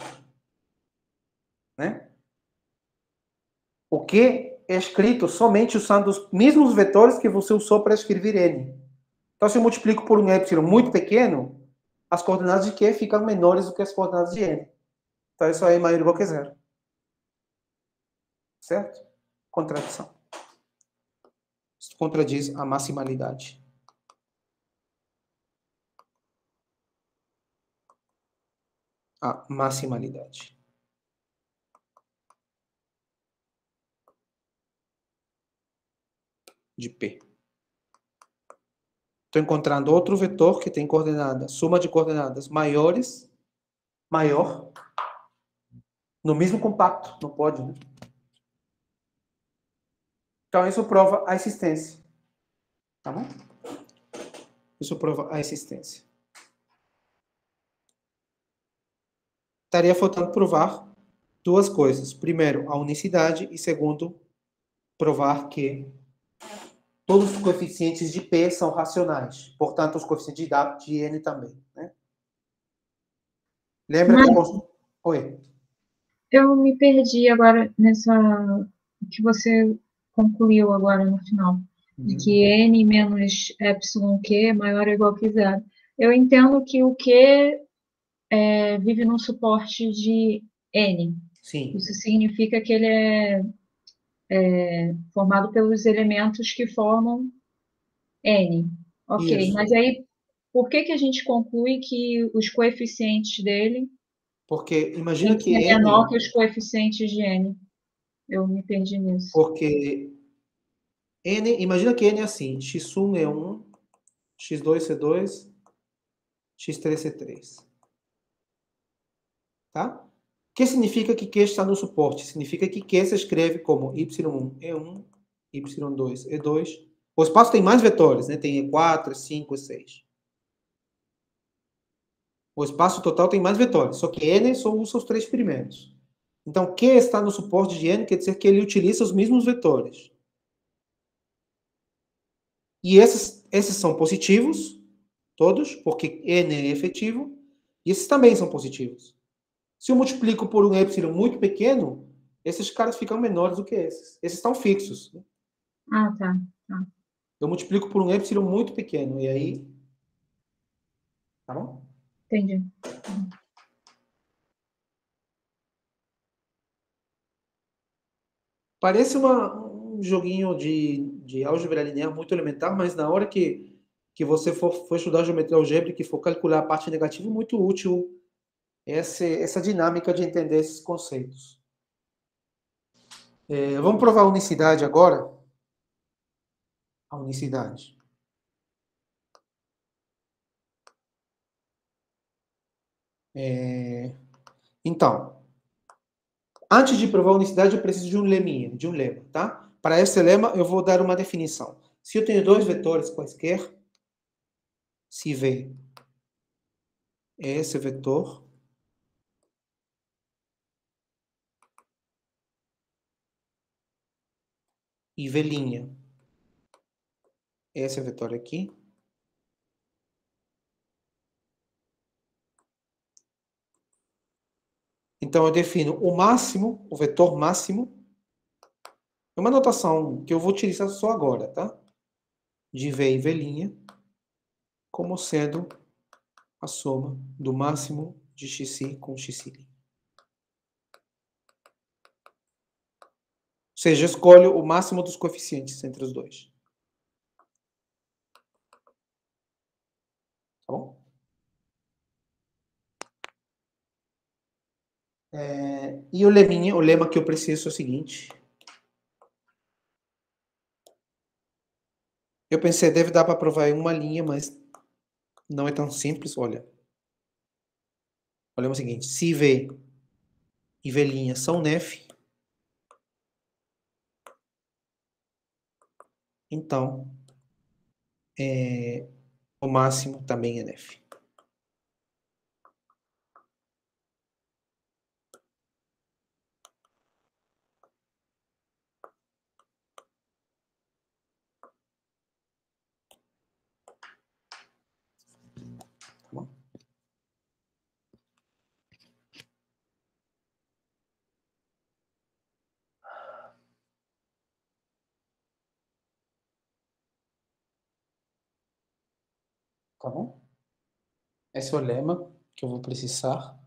Né? O Q é escrito somente usando os mesmos vetores que você usou para escrever N. Então, se eu multiplico por um Epsilon muito pequeno, as coordenadas de Q ficam menores do que as coordenadas de N. Então, isso aí é maior ou igual que zero. Certo? Contradição. Isso contradiz a maximalidade. A maximalidade. De P. Estou encontrando outro vetor que tem coordenadas, soma de coordenadas maior, no mesmo compacto, não pode, né? Então, isso prova a existência. Tá bom? Isso prova a existência. Estaria faltando provar duas coisas. Primeiro, a unicidade e segundo, provar que todos os coeficientes de P são racionais. Portanto, os coeficientes de N também. Né? Lembra que... Oi. Eu me perdi agora nessa... que você concluiu agora no final. De que N menos Epsilon-Q é maior ou igual que zero. Eu entendo que o Q vive num suporte de N. Sim. Isso significa que ele é formado pelos elementos que formam N. Ok, Isso. mas aí por que a gente conclui que os coeficientes dele porque imagina que é menor que os coeficientes de N? Eu me perdi nisso. Porque N, imagina que N é assim, x1 é 1, x2 é 2, x3 é 3. Tá? O que significa que Q está no suporte? Significa que Q se escreve como y1 é 1, y2 é 2. O espaço tem mais vetores, né? Tem E4, E5, E6. O espaço total tem mais vetores, só que N só usa os três primeiros. Então, Q está no suporte de N, quer dizer que ele utiliza os mesmos vetores. E esses são positivos, todos, porque N é efetivo, e esses também são positivos. Se eu multiplico por um epsilon muito pequeno, esses caras ficam menores do que esses. Esses estão fixos. Né? Ah, tá. Eu multiplico por um epsilon muito pequeno, e aí... Tá bom? Entendi. Parece um joguinho de álgebra linear muito elementar, mas na hora que você for estudar geometria algébrica e for calcular a parte negativa, é muito útil essa dinâmica de entender esses conceitos. Vamos provar a unicidade agora? A unicidade. Então, antes de provar a unicidade, eu preciso de um leminha, de um lema, tá? Para esse lema, eu vou dar uma definição. Se eu tenho dois vetores quaisquer, se V é esse vetor, e V' esse vetor aqui, então eu defino o máximo, o vetor máximo, é uma notação que eu vou utilizar só agora, tá? De V e V' como sendo a soma do máximo de xi com xi'. seja, escolho o máximo dos coeficientes entre os dois. Tá bom? E o lema que eu preciso é o seguinte. Eu pensei, deve dar para provar em uma linha, mas não é tão simples. Olha o seguinte. Se V e V' são nef, então o máximo também é nef. Tá bom? Tá bom? Esse é o lema que eu vou precisar.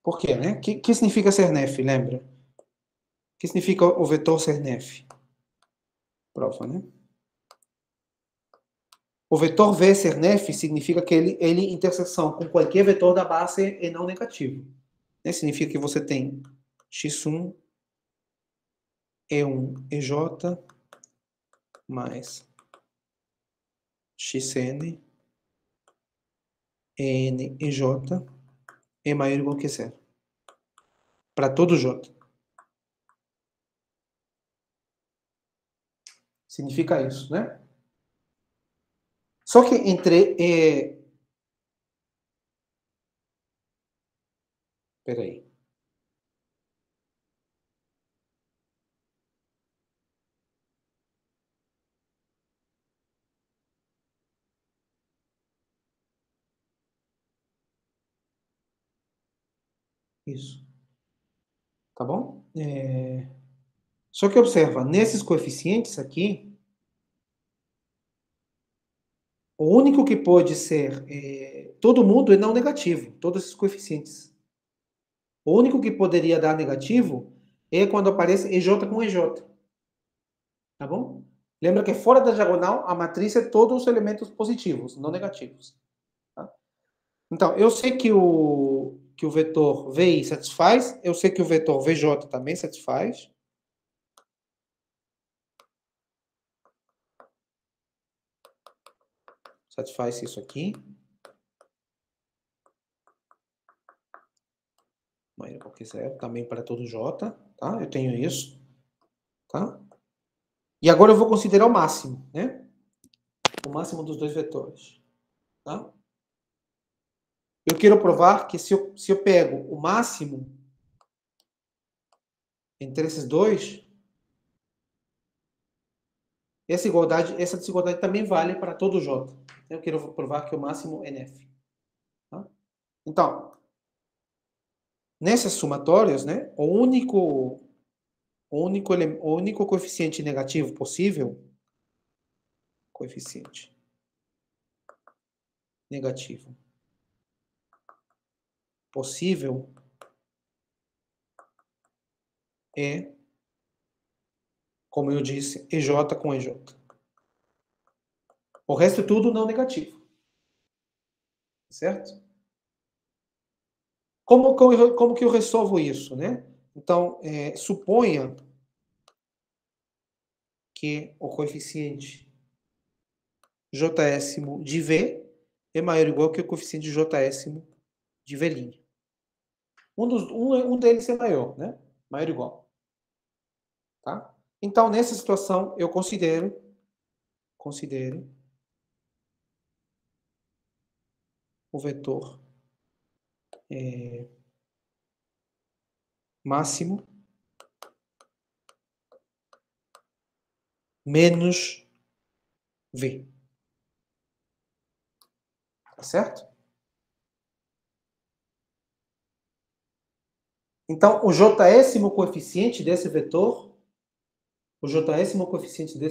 Por quê, né? O que significa ser nef, lembra? O que significa o vetor ser nef? Prova, né? O vetor V ser nef significa que ele interseção com qualquer vetor da base é não negativo. Né? Significa que você tem x1, E1, EJ, mais xn, EN, EJ, é maior ou igual que zero. Para todo J. Significa isso, né? Só que entre... Peraí. Isso. Tá bom? Só que observa, nesses coeficientes aqui, o único que pode ser... todo mundo é não negativo, todos esses coeficientes. O único que poderia dar negativo é quando aparece EJ com EJ. Tá bom? Lembra que fora da diagonal, a matriz é todos os elementos positivos, não negativos. Tá? Então, eu sei que o vetor VI satisfaz, eu sei que o vetor VJ também satisfaz. Satisfaz isso aqui. Maior ou qualquer zero, também para todo J, tá? Eu tenho isso, tá? E agora eu vou considerar o máximo, né? O máximo dos dois vetores, tá? Eu quero provar que se eu pego o máximo entre esses dois, essa desigualdade também vale para todo J. Eu quero provar que o máximo é nef. Tá? Então, nessas somatórias, né, o único coeficiente negativo possível, coeficiente negativo possível é, como eu disse, EJ com EJ. O resto é tudo não negativo. Certo? Como que eu resolvo isso, né? Então, suponha que o coeficiente Js de V é maior ou igual que o coeficiente Js de V'. Um deles é maior, né? Maior ou igual. Tá? Então, nessa situação, eu considero o vetor máximo menos V. Tá certo? Então, o jésimo coeficiente desse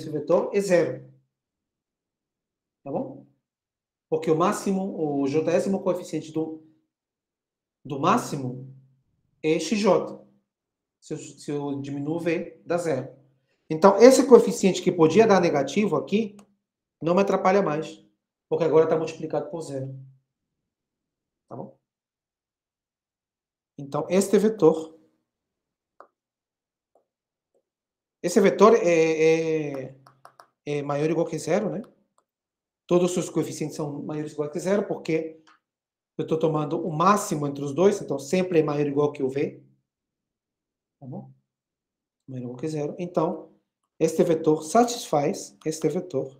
vetor, é zero. Tá bom? Porque o máximo, o jésimo coeficiente do máximo é xj. Se eu diminuo o v, dá zero. Então, esse coeficiente que podia dar negativo aqui, não me atrapalha mais. Porque agora está multiplicado por zero. Tá bom? Então, este vetor é maior ou igual que zero, né? Todos os seus coeficientes são maiores ou igual que zero, porque eu estou tomando o máximo entre os dois, então sempre é maior ou igual que o v. Tá bom? Maior ou igual que zero. Então, este vetor satisfaz este vetor.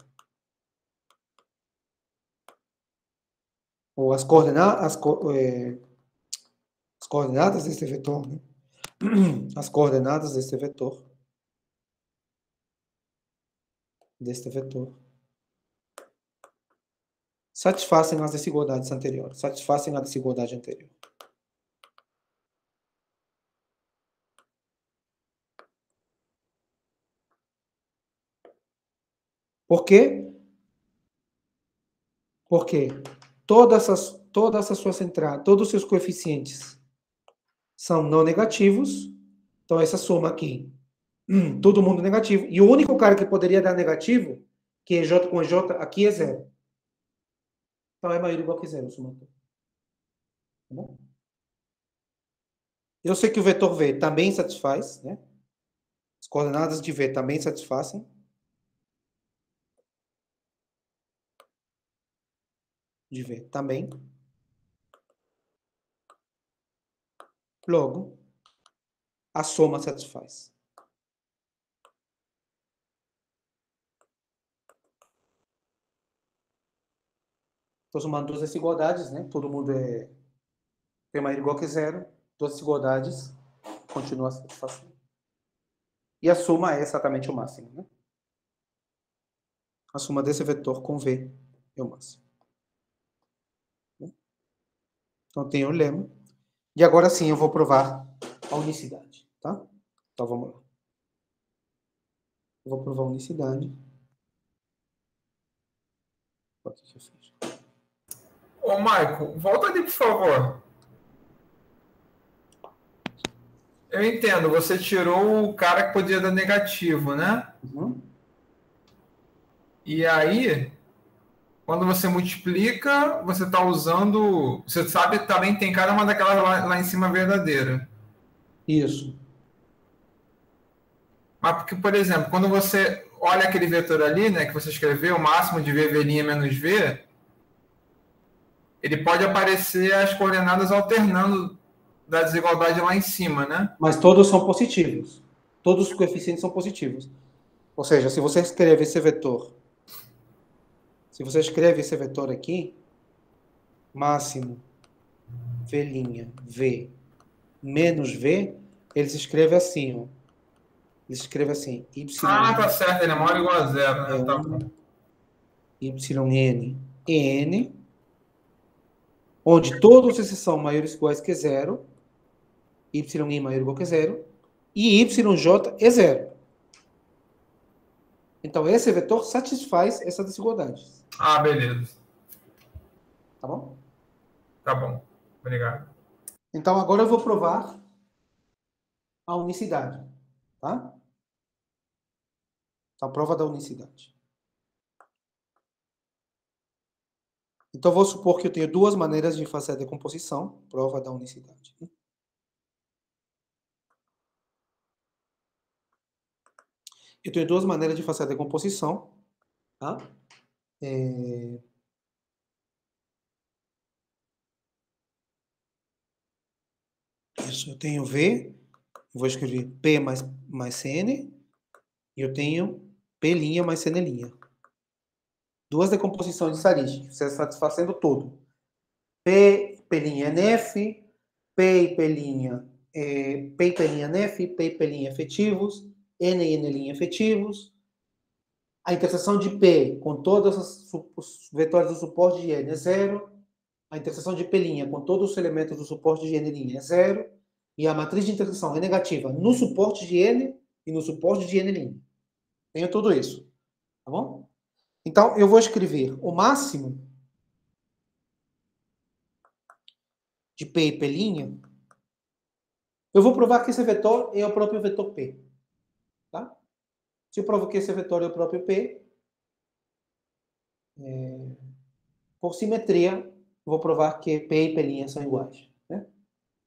Ou as coordenadas deste vetor, né? As coordenadas deste vetor. Satisfazem as desigualdades anteriores. Satisfazem a desigualdade anterior. Por quê? Porque todas as suas entradas, todos os seus coeficientes são não negativos. Então, essa soma aqui, todo mundo negativo. E o único cara que poderia dar negativo, que é J com J, aqui é zero. Então, é maior ou igual que zero, somatório. Tá bom? Eu sei que o vetor V também satisfaz, né? As coordenadas de V também satisfazem. De V também. Logo, a soma satisfaz. Estou somando duas desigualdades, né? Todo mundo é maior ou igual que zero. Duas desigualdades continua a satisfação. E a soma é exatamente o máximo, né? A soma desse vetor com V é o máximo. Então, tem o lema. E agora sim eu vou provar a unicidade, tá? Então, vamos lá. Eu vou provar a unicidade. O que eu fiz? Ô, Maico, volta ali, por favor. Eu entendo, você tirou o cara que podia dar negativo, né? Uhum. E aí, quando você multiplica, você está usando... Você sabe que também tem cada uma daquelas lá em cima verdadeira. Isso. Mas porque, por exemplo, quando você olha aquele vetor ali, né, que você escreveu, o máximo de v' menos v, ele pode aparecer as coordenadas alternando da desigualdade lá em cima, né? Mas todos são positivos. Todos os coeficientes são positivos. Ou seja, se você escreve esse vetor, aqui, máximo v' menos v, ele se escreve assim, ó. Ele se escreve assim, y. Ah, tá certo, ele é maior ou igual a zero, né? Tá bom. yn, onde todos esses são maiores ou iguais que zero, yi maior ou igual que zero, e yj é zero. Então, esse vetor satisfaz essa desigualdade. Ah, beleza. Tá bom? Tá bom. Obrigado. Então, agora eu vou provar a unicidade. Tá? Então, prova da unicidade. Então, vou supor que eu tenho duas maneiras de fazer a decomposição. Prova da unicidade. Eu tenho duas maneiras de fazer a decomposição. Tá? Isso, eu tenho V, eu vou escrever P mais CN, e eu tenho P' mais CN'. Duas decomposições de estatística, você satisfazendo tudo. P' NF, P e P', P e P' NF, P e P' efetivos, N e N' efetivos. A interseção de P com todos os vetores do suporte de N é zero. A interseção de P' com todos os elementos do suporte de N' é zero. E a matriz de interseção é negativa no suporte de N e no suporte de N'. Tenho tudo isso. Tá bom? Então, eu vou escrever o máximo de P e P', eu vou provar que esse vetor é o próprio vetor P. Tá? Se eu provo que esse vetor é o próprio P, por simetria, vou provar que P e P' são iguais. Né?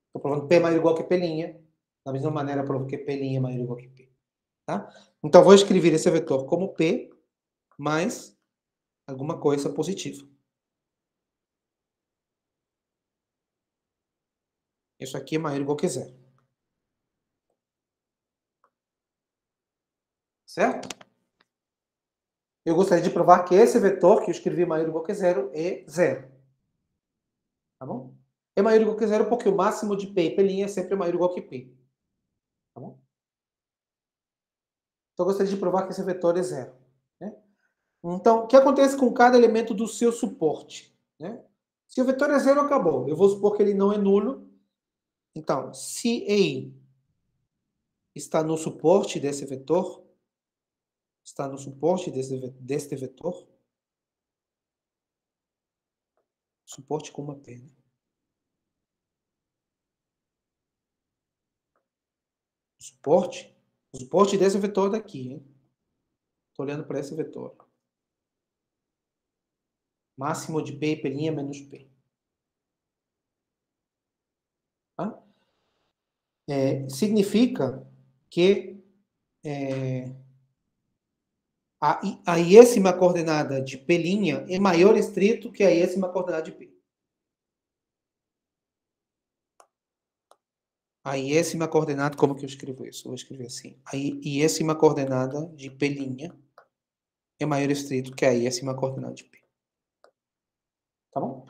Estou provando P maior ou igual que P', da mesma maneira provo que P' é maior ou igual que P. Tá? Então, vou escrever esse vetor como P mais alguma coisa positiva. Isso aqui é maior ou igual que zero. Certo? Eu gostaria de provar que esse vetor que eu escrevi maior ou igual que zero é zero. Tá bom? É maior ou igual que zero porque o máximo de P e P' é sempre maior ou igual que P. Tá bom? Então, eu gostaria de provar que esse vetor é zero. Né? Então, o que acontece com cada elemento do seu suporte? Né? Se o vetor é zero, acabou. Eu vou supor que ele não é nulo. Então, se EI está no suporte desse vetor, está no suporte deste vetor, suporte com uma P. Né? O suporte desse vetor daqui. Estou olhando para esse vetor. Máximo de P e P' menos P. Tá? Significa que a iésima coordenada de P' é maior estrito que a iésima coordenada de P. A iésima coordenada, como que eu escrevo isso? Eu vou escrever assim. A iésima coordenada de P' é maior estrito que a iésima coordenada de P. Tá bom?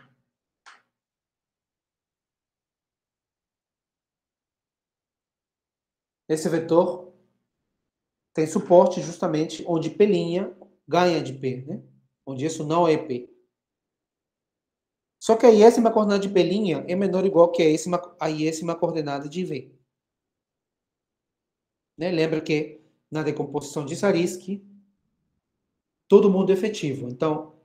Esse vetor tem suporte justamente onde P' ganha de P, né? Onde isso não é P. Só que a iésima coordenada de P' é menor ou igual que a iésima coordenada de V. Né? Lembra que na decomposição de Zariski, todo mundo é efetivo. Então,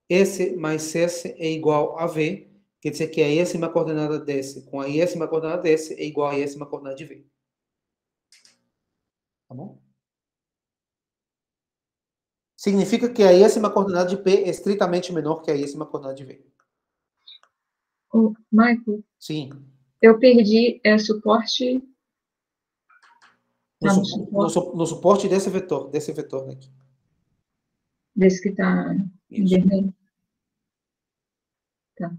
S mais S é igual a V, quer dizer que a iésima coordenada desse com a iésima coordenada desse é igual a iésima coordenada de V. Tá bom? Significa que a iésima coordenada de P é estritamente menor que a iésima coordenada de V. Michael? Sim. Eu perdi suporte... No suporte desse vetor daqui. Desse que está em vermelho. Tá.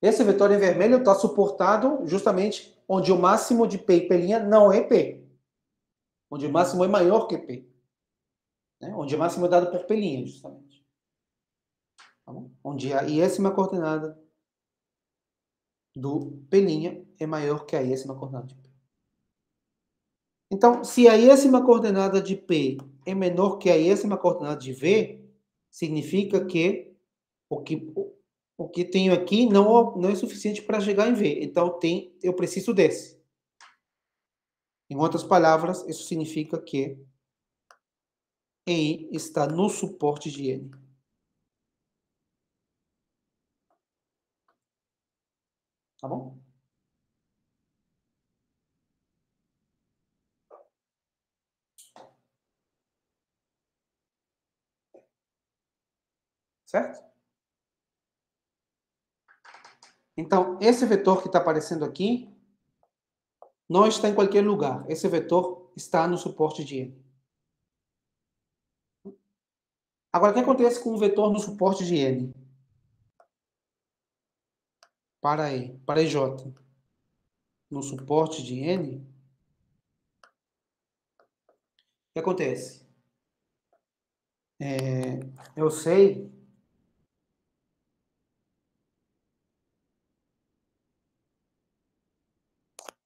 Esse vetor em vermelho está suportado justamente onde o máximo de P e P' não é P. Onde o máximo é maior que P. Né? Onde o máximo é dado por P', justamente. Tá bom? Onde a iésima coordenada do P' é maior que a iésima coordenada de P. Então, se a iésima coordenada de P é menor que a iésima coordenada de V, significa que o que tenho aqui não é suficiente para chegar em V. Então, eu preciso desse. Em outras palavras, isso significa que EI está no suporte de N. Tá bom? Certo? Então, esse vetor que está aparecendo aqui não está em qualquer lugar. Esse vetor está no suporte de N. Agora, o que acontece com o vetor no suporte de N? Para EJ. No suporte de N, o que acontece? Eu sei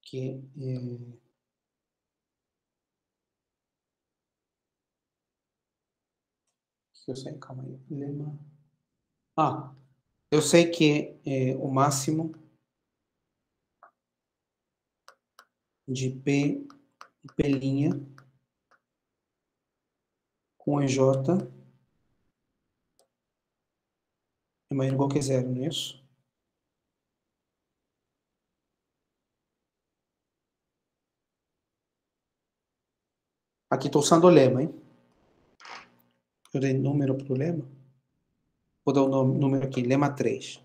que eu sei, calma aí, lema. Eu sei que o máximo de P com EJ é maior ou igual que zero, não é isso? Aqui estou usando o lema, hein? Eu dei número para o lema. Vou dar o número aqui, lema 3.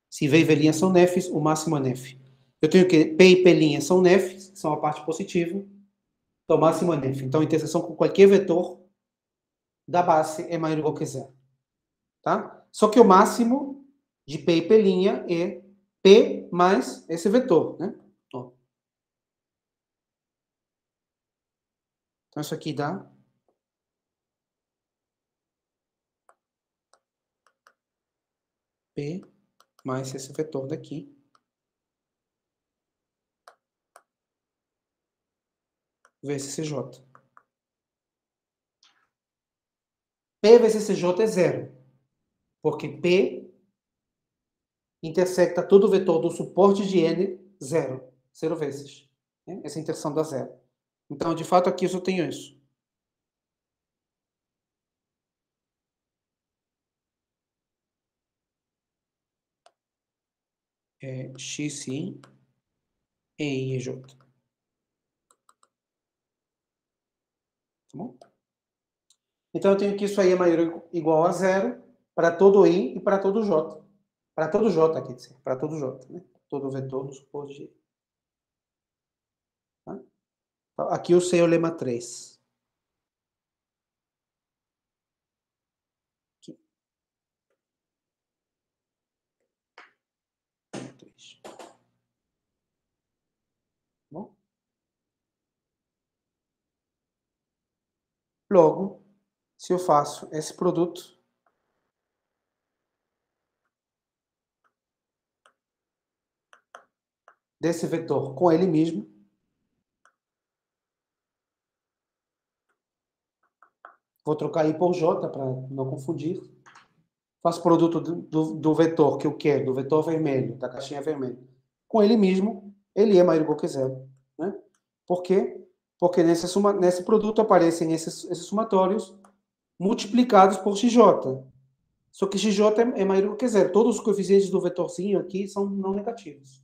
Se V e V' são nefs, o máximo é nef. Eu tenho que P e P' são nefs, que são a parte positiva. Então, o máximo é nef. Então, a interseção com qualquer vetor da base é maior ou igual que zero. Tá? Só que o máximo de P e P' é P mais esse vetor, né? Ó. Então, isso aqui dá P mais esse vetor daqui. Vezes CJ. P vezes CJ é zero. Porque P intersecta todo o vetor do suporte de N, zero. Zero vezes. Né? Essa interseção dá zero. Então, de fato, aqui eu só tenho isso. É X, I, E, I, J. Tá bom? Então, eu tenho que isso aí é maior ou igual a zero para todo I e para todo J. Para todo J, quer dizer. Para todo J, né? Todo vetor do suporte de I. Tá? Então, aqui eu sei o lema 3. Aqui. 3. Bom? Logo, se eu faço esse produto, desse vetor com ele mesmo, vou trocar I por J para não confundir. Faço produto do vetor que eu quero, do vetor vermelho, da caixinha vermelha, com ele mesmo, ele é maior ou igual que zero. Né? Por quê? Porque nesse produto aparecem esses somatórios multiplicados por XJ. Só que XJ é maior ou igual que zero. Todos os coeficientes do vetorzinho aqui são não negativos.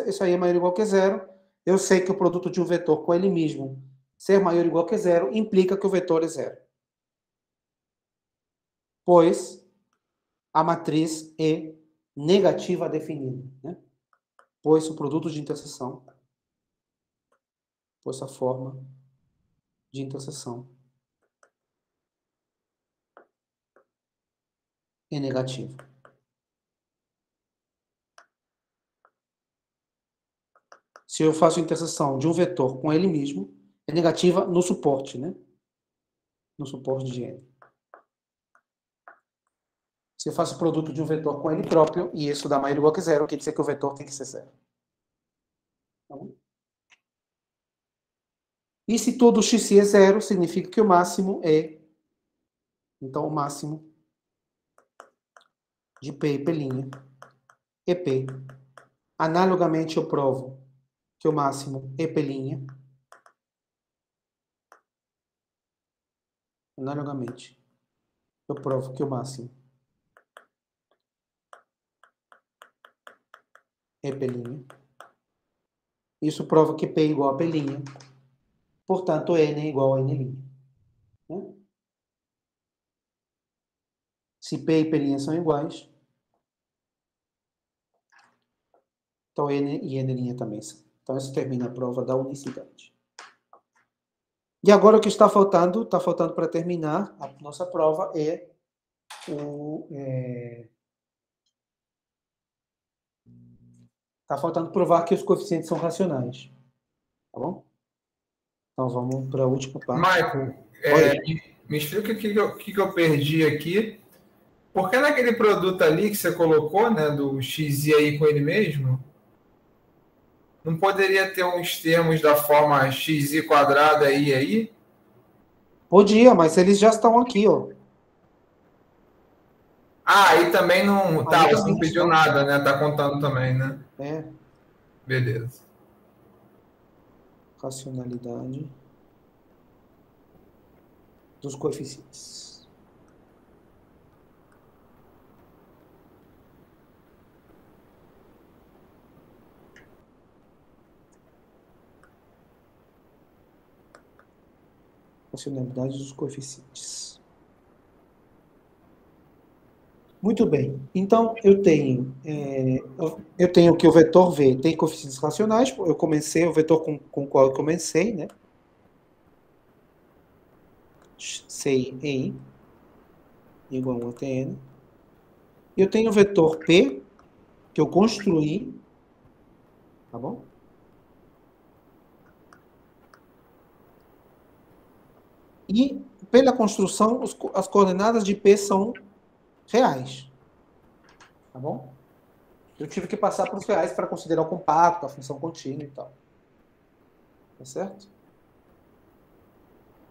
Isso aí é maior ou igual que zero. Eu sei que o produto de um vetor com ele mesmo ser maior ou igual que zero implica que o vetor é zero. Pois a matriz é negativa definida. Né? Pois o produto de interseção, pois a forma de interseção é negativa. Se eu faço interseção de um vetor com ele mesmo, é negativa no suporte, né? No suporte de N. Se eu faço produto de um vetor com ele próprio, e isso dá maior ou igual que zero, quer dizer que o vetor tem que ser zero. Tá bom? E se todo xi é zero, significa que o máximo é... Então, o máximo de P e P' é P. Analogamente, eu provo que o máximo é P'. Analogamente, eu provo que o máximo é P'. Isso prova que P é igual a P'. Portanto, N é igual a N'. Né? Se P e P' são iguais, então N e N' também são. Então, isso termina a prova da unicidade. E agora o que está faltando para terminar a nossa prova é está faltando provar que os coeficientes são racionais. Tá bom? Então, vamos para a última parte. Michael, me explica o que eu perdi aqui. Porque naquele produto ali que você colocou, né, do XI aí com ele mesmo, não poderia ter uns termos da forma XI quadrada aí? Podia, mas eles já estão aqui, ó. Aí também não... Tá, você não pediu nada, né? Tá contando também, né? É. Beleza. racionalidade dos coeficientes. Racionalidade dos coeficientes. Muito bem. Então, eu tenho que o vetor V tem coeficientes racionais. Eu comecei o vetor com o qual eu comecei, né? Sei em igual a 1 até n. Eu tenho o vetor P, que eu construí, tá bom? E, pela construção, as coordenadas de P são reais, tá bom? Eu tive que passar para os reais para considerar o compacto, a função contínua e tal. Tá certo?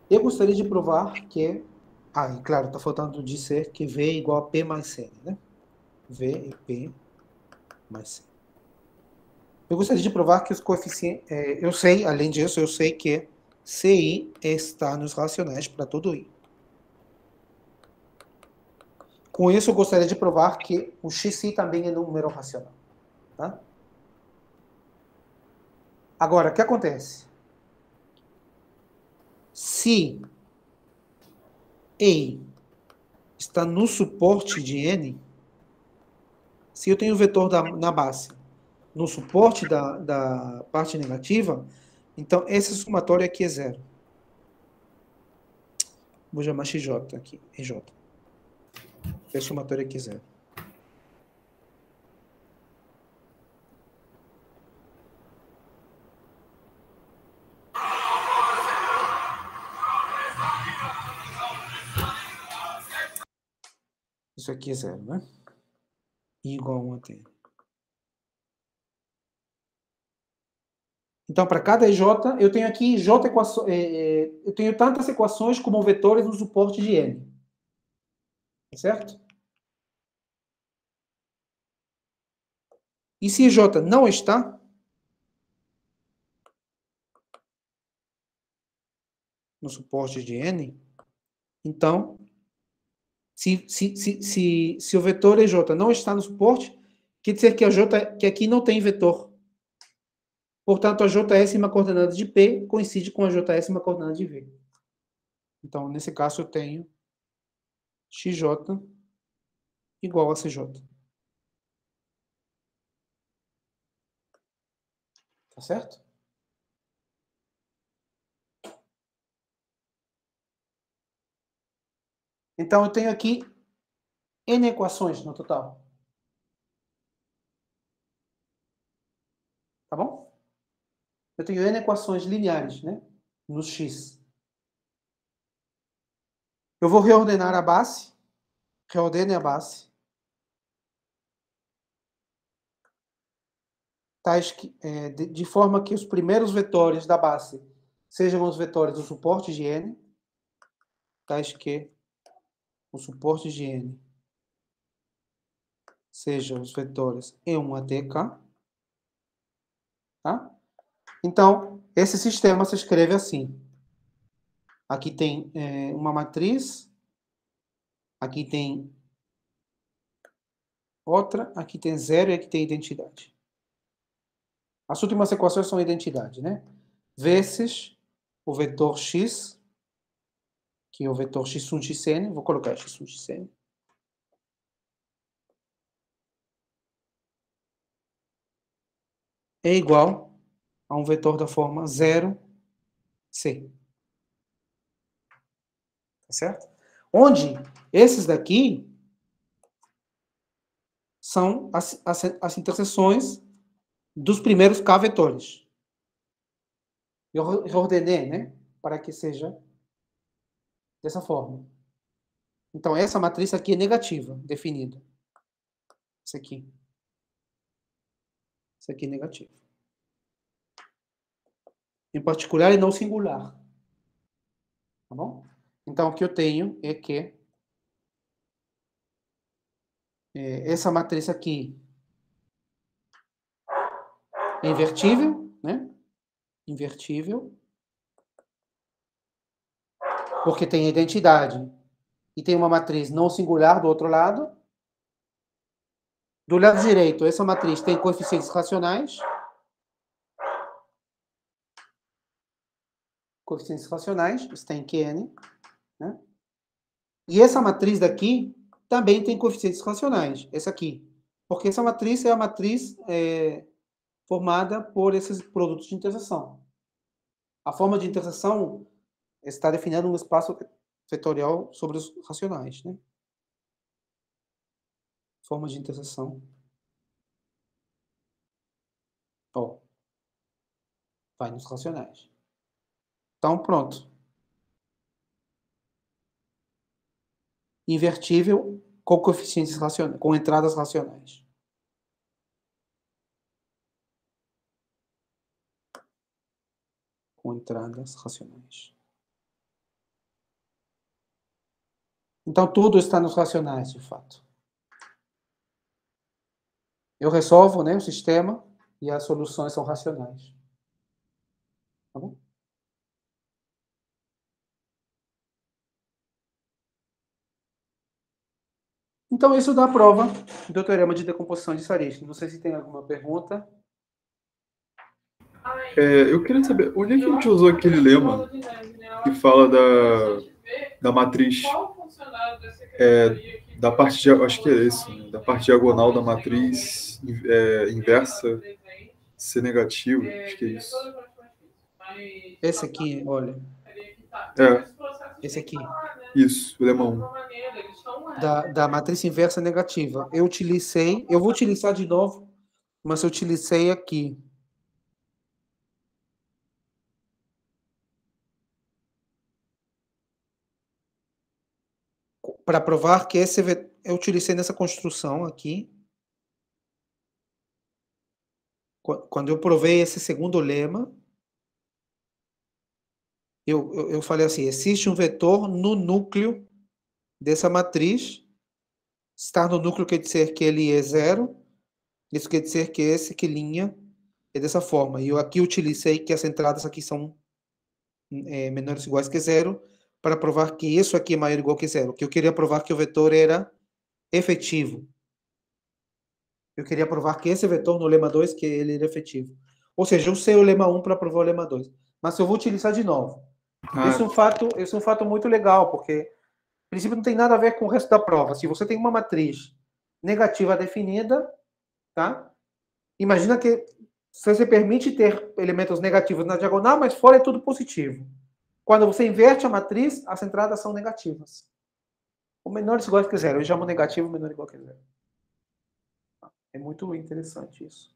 Eu gostaria de provar que... e claro, está faltando dizer que V é igual a P mais C, né? V é P mais C. Eu gostaria de provar que os coeficientes... eu sei, além disso, eu sei que CI está nos racionais para todo I. Com isso, eu gostaria de provar que o XI também é número racional. Tá? Agora, o que acontece? Se E está no suporte de N, se eu tenho o vetor na base no suporte da parte negativa, então esse somatório aqui é zero. Vou chamar XJ aqui, EJ. Esse somatório aqui é zero. Isso aqui é zero, né? I igual a 1 até N. Então, para cada EJ, eu tenho aqui eu tenho tantas equações como vetores no suporte de N. Certo? E se EJ não está, no suporte de N, então, se o vetor EJ não está no suporte, quer dizer que aqui não tem vetor. Portanto, a JS coordenada de P coincide com a JS coordenada de V. Então, nesse caso, eu tenho XJ igual a CJ. Tá certo? Então, eu tenho aqui N equações no total. Tá bom? Eu tenho N equações lineares, né? No X. Eu vou reordenar a base. Reordene a base. De forma que os primeiros vetores da base sejam os vetores do suporte de N, tais que o suporte de N sejam os vetores E1 até K. Tá? Então, esse sistema se escreve assim. Aqui tem uma matriz, aqui tem outra, aqui tem zero e aqui tem identidade. As últimas equações são identidade, né? Vezes o vetor x, que é o vetor x1, xn, vou colocar x1, xn. É igual a um vetor da forma 0, c. Tá certo? Onde esses daqui são as interseções dos primeiros K vetores. Eu ordenei, né? Para que seja dessa forma. Então, essa matriz aqui é negativa, definida. Essa aqui. Essa aqui é negativa. Em particular, e não singular. Tá bom? Então, o que eu tenho é que essa matriz aqui é invertível, né? invertível, porque tem identidade, e tem uma matriz não singular do outro lado. Do lado direito, essa matriz tem coeficientes racionais. Coeficientes racionais, está em Qn, né? E essa matriz daqui também tem coeficientes racionais, essa aqui. Porque essa matriz é a matriz formada por esses produtos de interseção. A forma de interseção está definida no espaço vetorial sobre os racionais, né? Forma de interseção. Ó, vai nos racionais. Então, pronto. Invertível com coeficientes racionais, com entradas racionais. Com entradas racionais. Então, tudo está nos racionais, de fato. Eu resolvo, né, o sistema e as soluções são racionais. Tá bom? Então, isso dá a prova do teorema de decomposição de Sariski. Não sei se tem alguma pergunta. Eu queria saber, onde é que a gente usou aquele lema que fala da matriz, da parte, acho que é esse, né? Da parte diagonal da matriz inversa ser negativo, acho que é isso. Esse aqui, olha. Esse aqui. Isso, o lema 1. Da matriz inversa negativa. Eu vou utilizar de novo, mas eu utilizei aqui. Para provar que eu utilizei nessa construção aqui. Quando eu provei esse segundo lema, eu falei assim, existe um vetor no núcleo dessa matriz. Estar no núcleo quer dizer que ele é zero. Isso quer dizer que esse linha é dessa forma. E eu aqui utilizei que as entradas aqui são menores ou iguais que zero, para provar que isso aqui é maior ou igual que zero. Que eu queria provar que o vetor era efetivo. Eu queria provar que esse vetor no lema 2, que ele era efetivo. Ou seja, eu sei o lema 1 para provar o lema 2. Mas eu vou utilizar de novo. Isso é um fato muito legal, porque, no princípio, não tem nada a ver com o resto da prova. Se você tem uma matriz negativa definida, tá? Imagina que você permite ter elementos negativos na diagonal, mas fora é tudo positivo. Quando você inverte a matriz, as entradas são negativas. O menor é igual que zero. Eu chamo negativo, o menor é igual que zero. É muito interessante isso.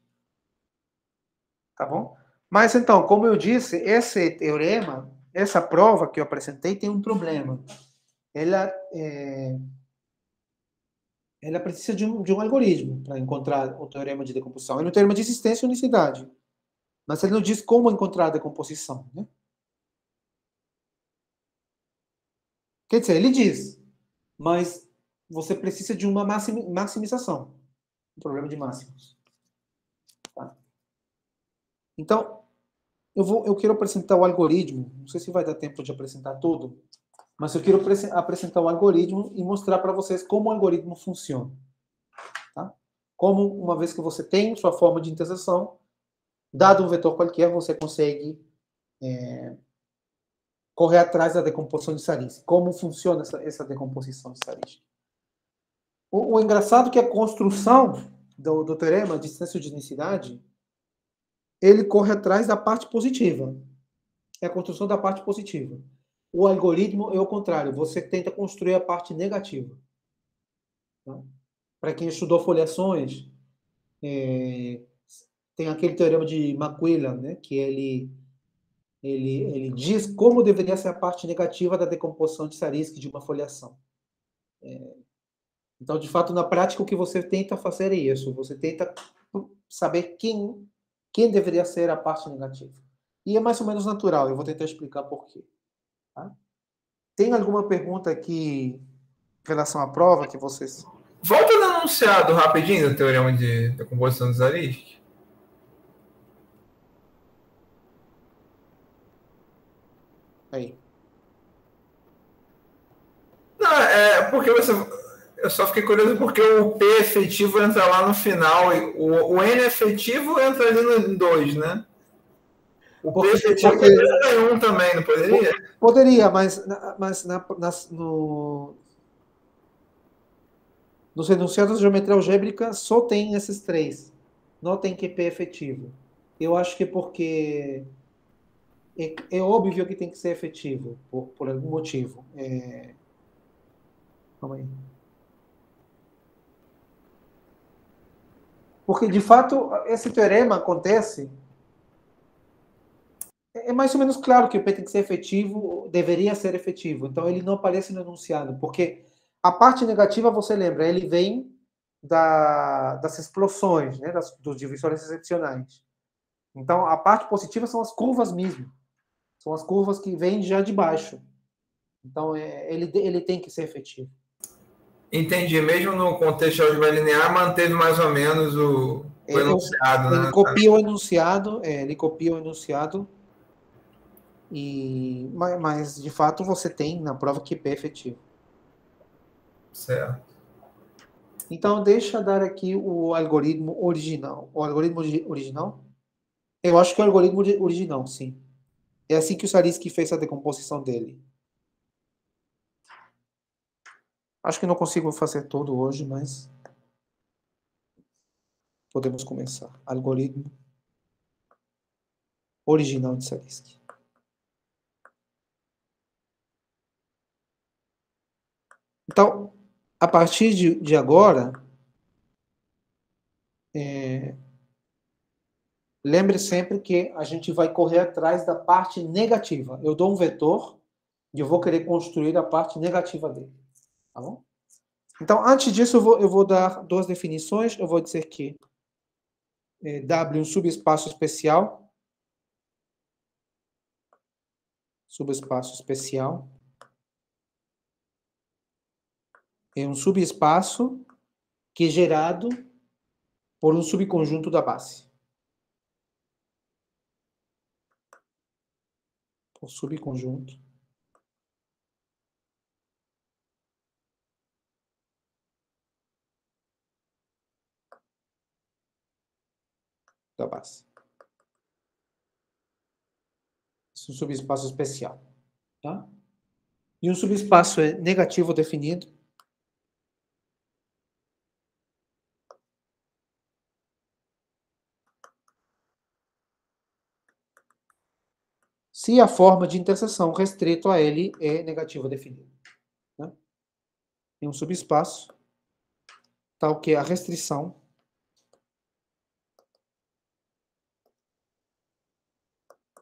Tá bom? Mas então, como eu disse, esse teorema, essa prova que eu apresentei tem um problema. Ela precisa de um algoritmo para encontrar o teorema de decomposição. Ele é um teorema de existência e unicidade. Mas ele não diz como encontrar a decomposição, né? Quer dizer, ele diz, mas você precisa de uma maximização. Um problema de máximos. Tá? Então, eu quero apresentar o algoritmo. Não sei se vai dar tempo de apresentar tudo, mas eu quero apresentar o algoritmo e mostrar para vocês como o algoritmo funciona. Tá? Como, uma vez que você tem sua forma de interseção, dado um vetor qualquer, você consegue correr atrás da decomposição de Sariski. Como funciona essa decomposição de Sariski? O engraçado é que a construção do teorema de existência de unicidade, ele corre atrás da parte positiva. É a construção da parte positiva. O algoritmo é o contrário. Você tenta construir a parte negativa. Tá? Para quem estudou foliações, tem aquele teorema de Macquillan, né, que ele diz como deveria ser a parte negativa da decomposição de Sariski de uma foliação. Então, de fato, na prática, o que você tenta fazer é isso. Você tenta saber quem deveria ser a parte negativa. E é mais ou menos natural. Eu vou tentar explicar por quê. Tá? Tem alguma pergunta aqui em relação à prova que vocês... Volta no enunciado rapidinho do teorema de decomposição de Sariski. Aí. Não, porque eu só fiquei curioso porque o P efetivo entra lá no final, e o N efetivo entra ali no 2, né? O P efetivo entra em 1 também, não poderia? Poderia, mas nos enunciados de geometria algébrica só tem esses três. Não tem QP efetivo. Eu acho que porque é óbvio que tem que ser efetivo, por algum motivo. Calma aí. Porque, de fato, esse teorema acontece. É mais ou menos claro que o P tem que ser efetivo, deveria ser efetivo. Então, ele não aparece no enunciado. Porque a parte negativa, você lembra, ele vem das explosões, né, dos divisores excepcionais. Então, a parte positiva são as curvas mesmo. São as curvas que vêm já de baixo. Então, ele tem que ser efetivo. Entendi. Mesmo no contexto de álgebra linear, manteve mais ou menos o enunciado, né? Ele copia o enunciado, mas, de fato, você tem na prova QP efetivo. Certo. Então, deixa eu dar aqui o algoritmo original. O algoritmo original? Eu acho que é o algoritmo original, sim. É assim que o Zariski fez a decomposição dele. Acho que não consigo fazer todo hoje, mas podemos começar. Algoritmo original de Zariski. Então, a partir de agora, lembre sempre que a gente vai correr atrás da parte negativa. Eu dou um vetor e eu vou querer construir a parte negativa dele. Tá bom? Então, antes disso, eu vou dar duas definições. Eu vou dizer que W é um subespaço especial. Subespaço especial é um subespaço que é gerado por um subconjunto da base. O subconjunto da base. Esse é um subespaço especial. Tá? E um subespaço é negativo definido. Se a forma de interseção restrito a ele é negativo definido. Né? Em um subespaço, tal que a restrição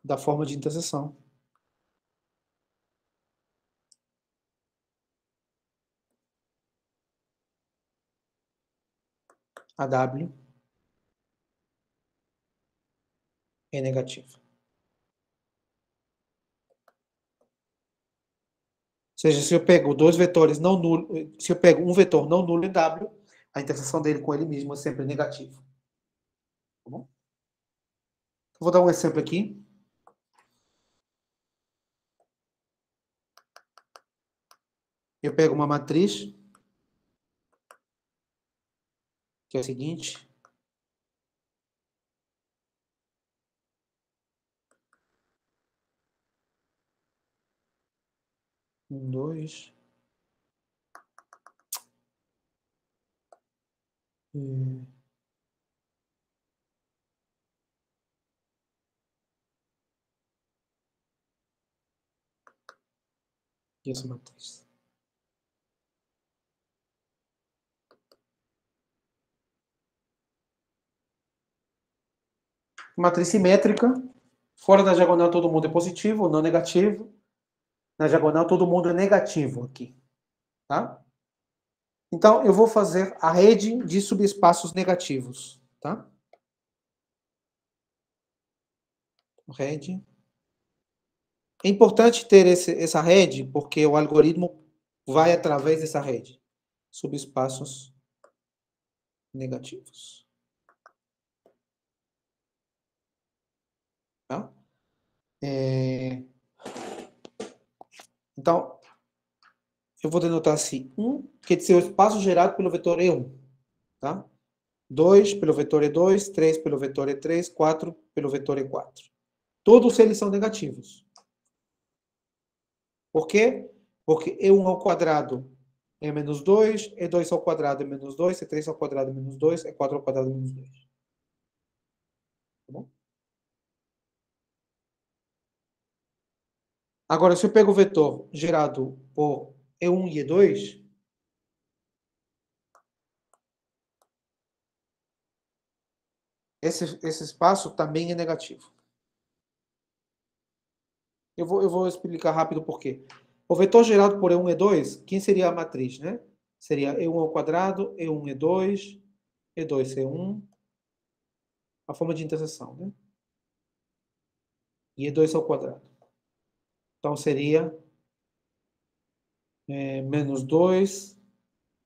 da forma de interseção a W é negativa. Ou seja, se eu pego dois vetores não nulos, se eu pego um vetor não nulo em W, a interseção dele com ele mesmo é sempre negativa. Tá bom? Vou dar um exemplo aqui. Eu pego uma matriz, que é a seguinte. Um, dois. E essa matriz. Matriz simétrica. Fora da diagonal todo mundo é positivo, não negativo. Na diagonal todo mundo é negativo aqui. Tá? Então, eu vou fazer a rede de subespaços negativos. Tá? Rede. É importante ter essa rede, porque o algoritmo vai através dessa rede. Subespaços negativos. Tá? Então, eu vou denotar assim. 1 quer dizer o espaço gerado pelo vetor E1. Tá? 2 pelo vetor E2, 3 pelo vetor E3, 4 pelo vetor E4. Todos eles são negativos. Por quê? Porque E1 ao quadrado é menos 2, E2 ao quadrado é menos 2, E3 ao quadrado é menos 2, E4 ao quadrado é menos 2. Tá bom? Agora, se eu pego o vetor gerado por E1 e E2, esse espaço também é negativo. Eu vou explicar rápido por quê. O vetor gerado por E1 e E2, quem seria a matriz, né? Seria E1 ao quadrado, E1 E2, E2 E1, a forma de interseção, né? E E2 ao quadrado. Então seria menos 2,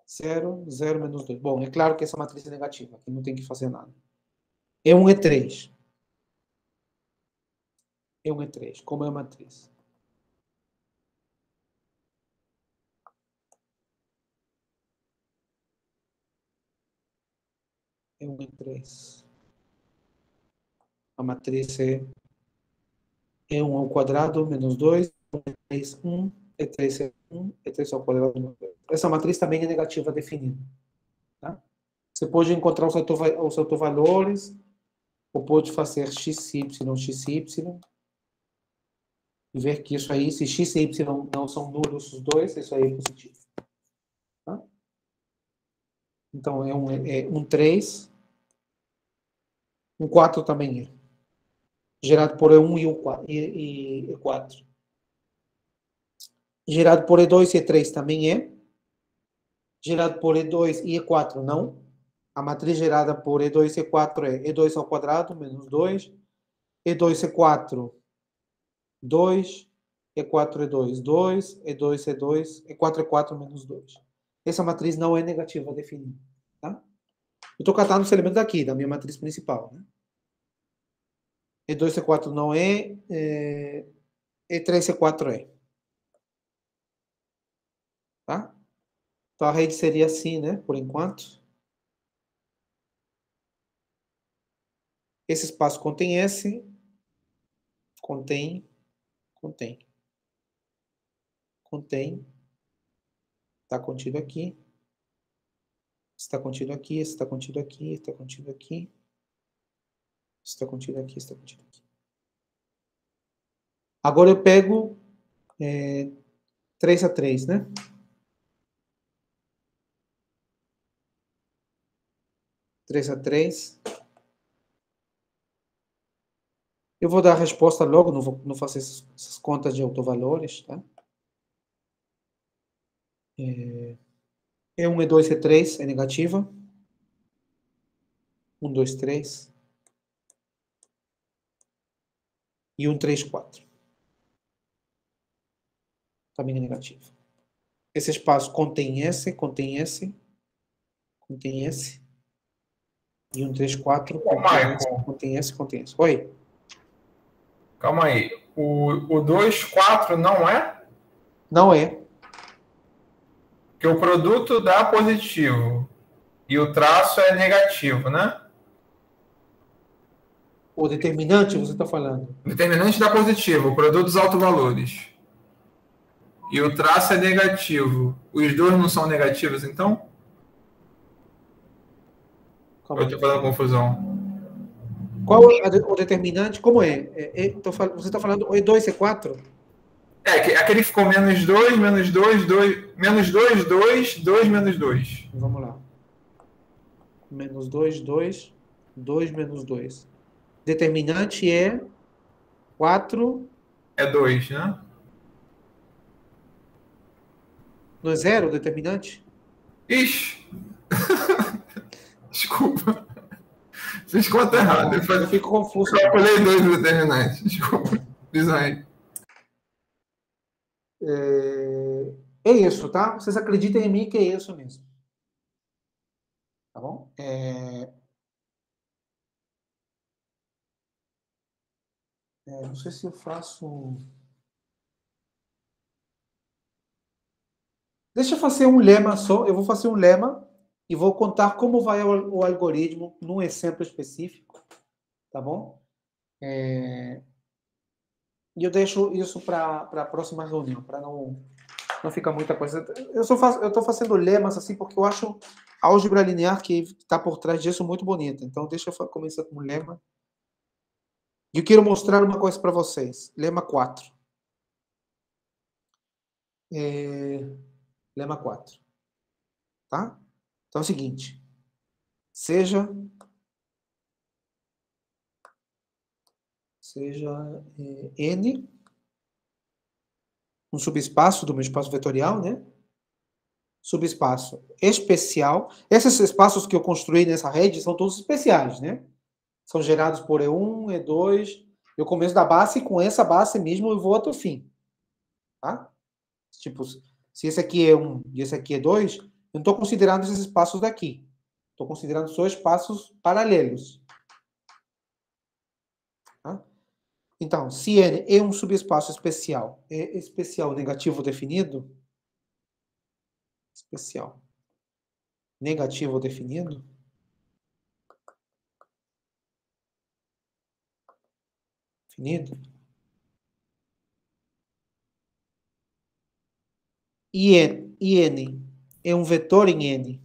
0, 0, menos 2. Bom, é claro que essa matriz é negativa, aqui não tem que fazer nada. E1 E3. E1 E3, como é a matriz? E1 E3. A matriz é E1 ao quadrado, menos 2, E3, 1, E3 é 1, E3 ao quadrado, menos 2. Essa matriz também é negativa definida. Tá? Você pode encontrar os seus valores, ou pode fazer xy, xy, e ver que isso aí, se x e y não são nulos os dois, isso aí é positivo. Tá? Então, é um 3, um 4 também é. Gerado por E1 e E4. Gerado por E2 e E3 também é. Gerado por E2 e E4 não. A matriz gerada por E2 e E4 é E2 ao quadrado, menos 2. E2 E4, 2. E4 E2, 2. E2 E2, E4 E4, menos 2. Essa matriz não é negativa definida. Tá? Eu estou catando os elementos daqui, da minha matriz principal. Né? E2 E4 não é, E3 E4 é. Tá? Então a rede seria assim, né? Por enquanto. Esse espaço contém S, contém, está contido aqui, está contido aqui, está contido aqui, está contido aqui, está contido aqui, está contido aqui. Agora eu pego 3 a 3, né? Três a 3. Eu vou dar a resposta logo, não faço essas contas de autovalores, tá? E1, E2, E3 é negativa. 1, 2, 3. E 1, 3, 4. Também é negativo. Esse espaço contém S, contém S, contém S. E 1, 3, 4, contém S, contém S. Oi? Calma aí. O 2, 4 não é? Não é. Porque o produto dá positivo e o traço é negativo, né? O determinante, você está falando? O determinante dá positivo, o produto dos autovalores. E o traço é negativo. Os dois não são negativos, então? Calma Eu aí. estou fazendo confusão. Qual o determinante? Como é? Você está falando E2, E4? Aquele ficou menos 2, menos 2, 2, menos 2, 2, 2, menos 2. Vamos lá. Menos 2, 2, 2 menos 2. Determinante é 4. É 2, né? Não é 0 o determinante? Ixi! Desculpa. Fiz conta errada. Eu fico confuso. Eu calculei 2 no determinante. Desculpa. Fiz aí. É isso, tá? Vocês acreditem em mim que é isso mesmo. Tá bom? Não sei se eu faço... Deixa eu fazer um lema só. Eu vou fazer um lema e vou contar como vai o algoritmo num exemplo específico, tá bom? E eu deixo isso para a próxima reunião, para não ficar muita coisa. Eu estou fazendo lemas assim porque eu acho a álgebra linear que está por trás disso muito bonita. Então, deixa eu começar com um lema. E eu quero mostrar uma coisa para vocês. Lema 4. Lema 4. Tá? Então é o seguinte. Seja N um subespaço do meu espaço vetorial, né? Subespaço especial. Esses espaços que eu construí nessa rede são todos especiais, né? São gerados por E1, E2. Eu começo da base e com essa base mesmo eu vou até o fim. Tá? Tipo, se esse aqui é 1 e esse aqui é 2, eu não estou considerando esses espaços daqui. Estou considerando só espaços paralelos. Tá? Então, se N é um subespaço especial, é especial negativo definido, especial negativo definido, e N é um vetor em N,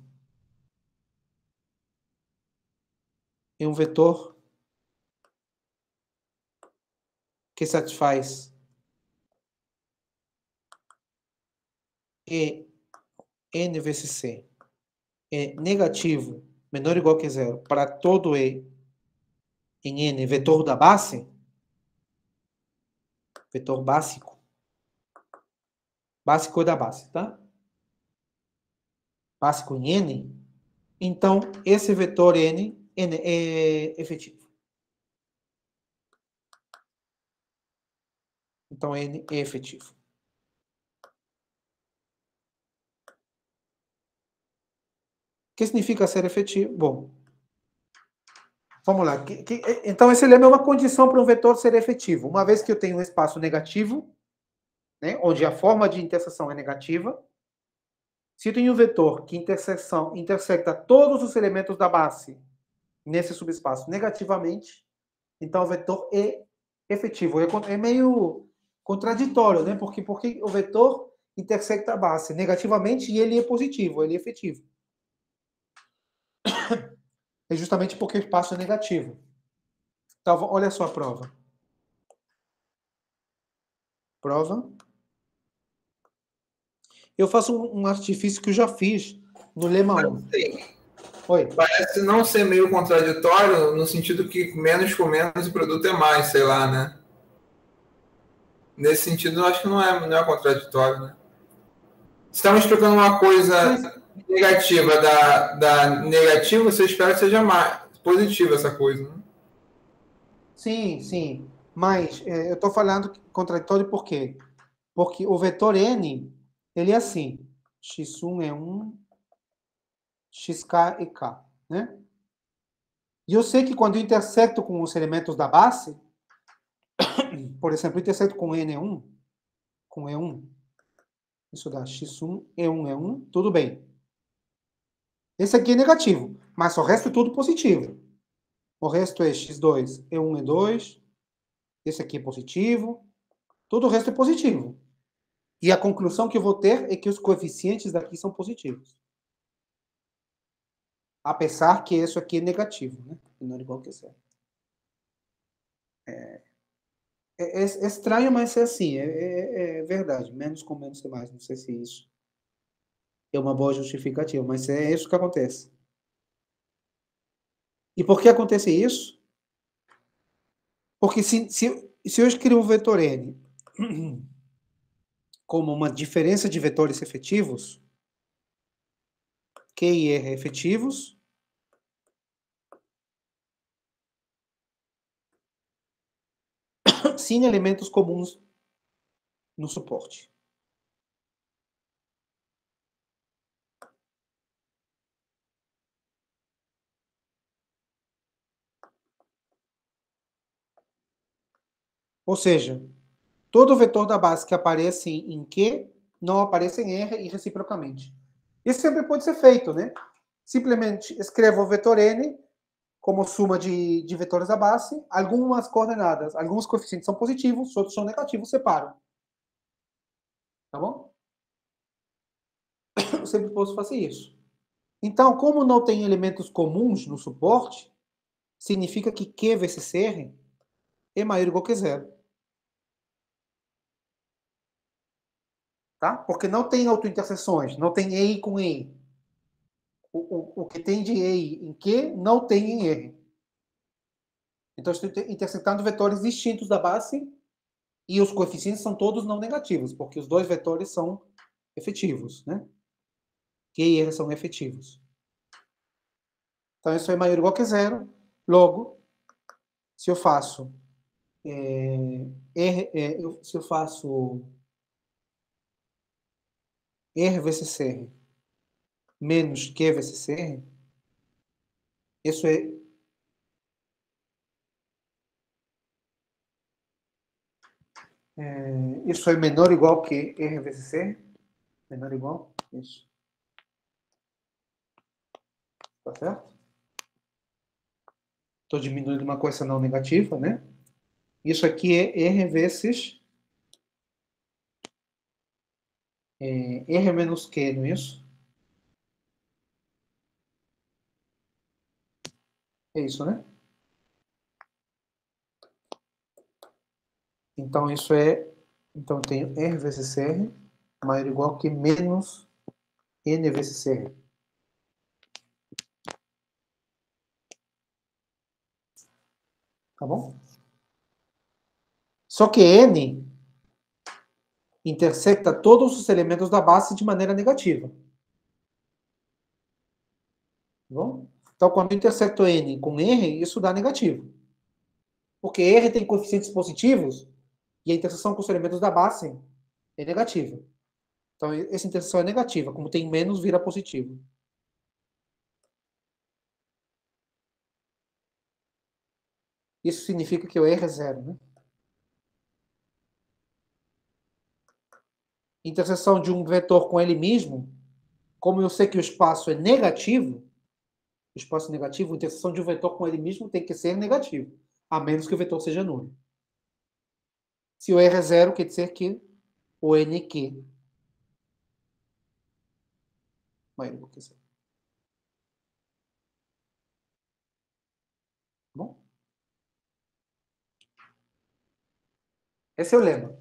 é um vetor que satisfaz E N vezes C é negativo, menor ou igual que zero, para todo E em N, vetor da base, vetor básico, básico é da base, tá? Básico em N, então esse vetor N é efetivo. Então N é efetivo. O que significa ser efetivo? Bom, vamos lá. Então, esse lema é uma condição para um vetor ser efetivo. Uma vez que eu tenho um espaço negativo, né, onde a forma de interseção é negativa, se eu tenho um vetor que intersecta todos os elementos da base nesse subespaço negativamente, então o vetor é efetivo. É meio contraditório, né? Porque o vetor intersecta a base negativamente e ele é positivo, ele é efetivo. É justamente porque o espaço é negativo. Então, olha só a prova. Prova. Eu faço um artifício que eu já fiz no lema 1. Oi. Parece não ser meio contraditório, no sentido que menos com menos o produto é mais, sei lá, né? Nesse sentido, eu acho que não é contraditório, né? Estamos trocando uma coisa negativa da negativa, você espera que seja mais positiva essa coisa, né? Sim, sim. Mas eu estou falando contraditório por quê? Porque o vetor N, ele é assim. X1 é 1, xk é k, né? E eu sei que quando eu intersecto com os elementos da base, por exemplo, eu intersecto com N1, com E1, isso dá x1, E1 é 1, tudo bem. Esse aqui é negativo, mas o resto é tudo positivo. O resto é x2, E1 é 2, esse aqui é positivo, todo o resto é positivo. E a conclusão que eu vou ter é que os coeficientes daqui são positivos. Apesar que isso aqui é negativo, né? Menor ou igual que zero. É estranho, mas é assim, é verdade. Menos com menos é mais. Não sei se isso é uma boa justificativa, mas é isso que acontece. E por que acontece isso? Porque se eu escrevo um vetor n como uma diferença de vetores efetivos, Q e R efetivos, sem elementos comuns no suporte. Ou seja, todo vetor da base que aparece em Q não apareça em R e reciprocamente. Isso sempre pode ser feito, né? Simplesmente escrevo o vetor N como soma de vetores da base, algumas coordenadas, alguns coeficientes são positivos, outros são negativos, separo. Tá bom? Eu sempre posso fazer isso. Então, como não tem elementos comuns no suporte, significa que Q vezes R é maior ou igual que zero. Tá? Porque não tem autointerseções, não tem EI com EI. O que tem de EI em Q não tem em R. Então, estou interceptando vetores distintos da base e os coeficientes são todos não negativos, porque os dois vetores são efetivos, né? Q e R são efetivos. Então, isso é maior ou igual que zero. Logo, se eu faço se eu faço R vezes R menos Q vezes R, isso isso é menor ou igual que R vezes R? Menor ou igual? Isso. Tá certo? Estou diminuindo uma coisa não negativa, né? Isso aqui é R vezes R menos Q, não é isso? É isso, né? Então, isso é... Então, eu tenho R vezes R maior ou igual que menos N vezes R. Tá bom? Só que N intersecta todos os elementos da base de maneira negativa. Tá bom? Então, quando eu intersecto N com R, isso dá negativo. Porque R tem coeficientes positivos e a interseção com os elementos da base é negativa. Então, essa interseção é negativa. Como tem menos, vira positivo. Isso significa que o R é zero, né? Interseção de um vetor com ele mesmo, como eu sei que o espaço é negativo, o espaço negativo, a interseção de um vetor com ele mesmo tem que ser negativo, a menos que o vetor seja nulo. Se o R é zero, quer dizer que o NQ maior do que zero. Tá bom? Esse é o lema.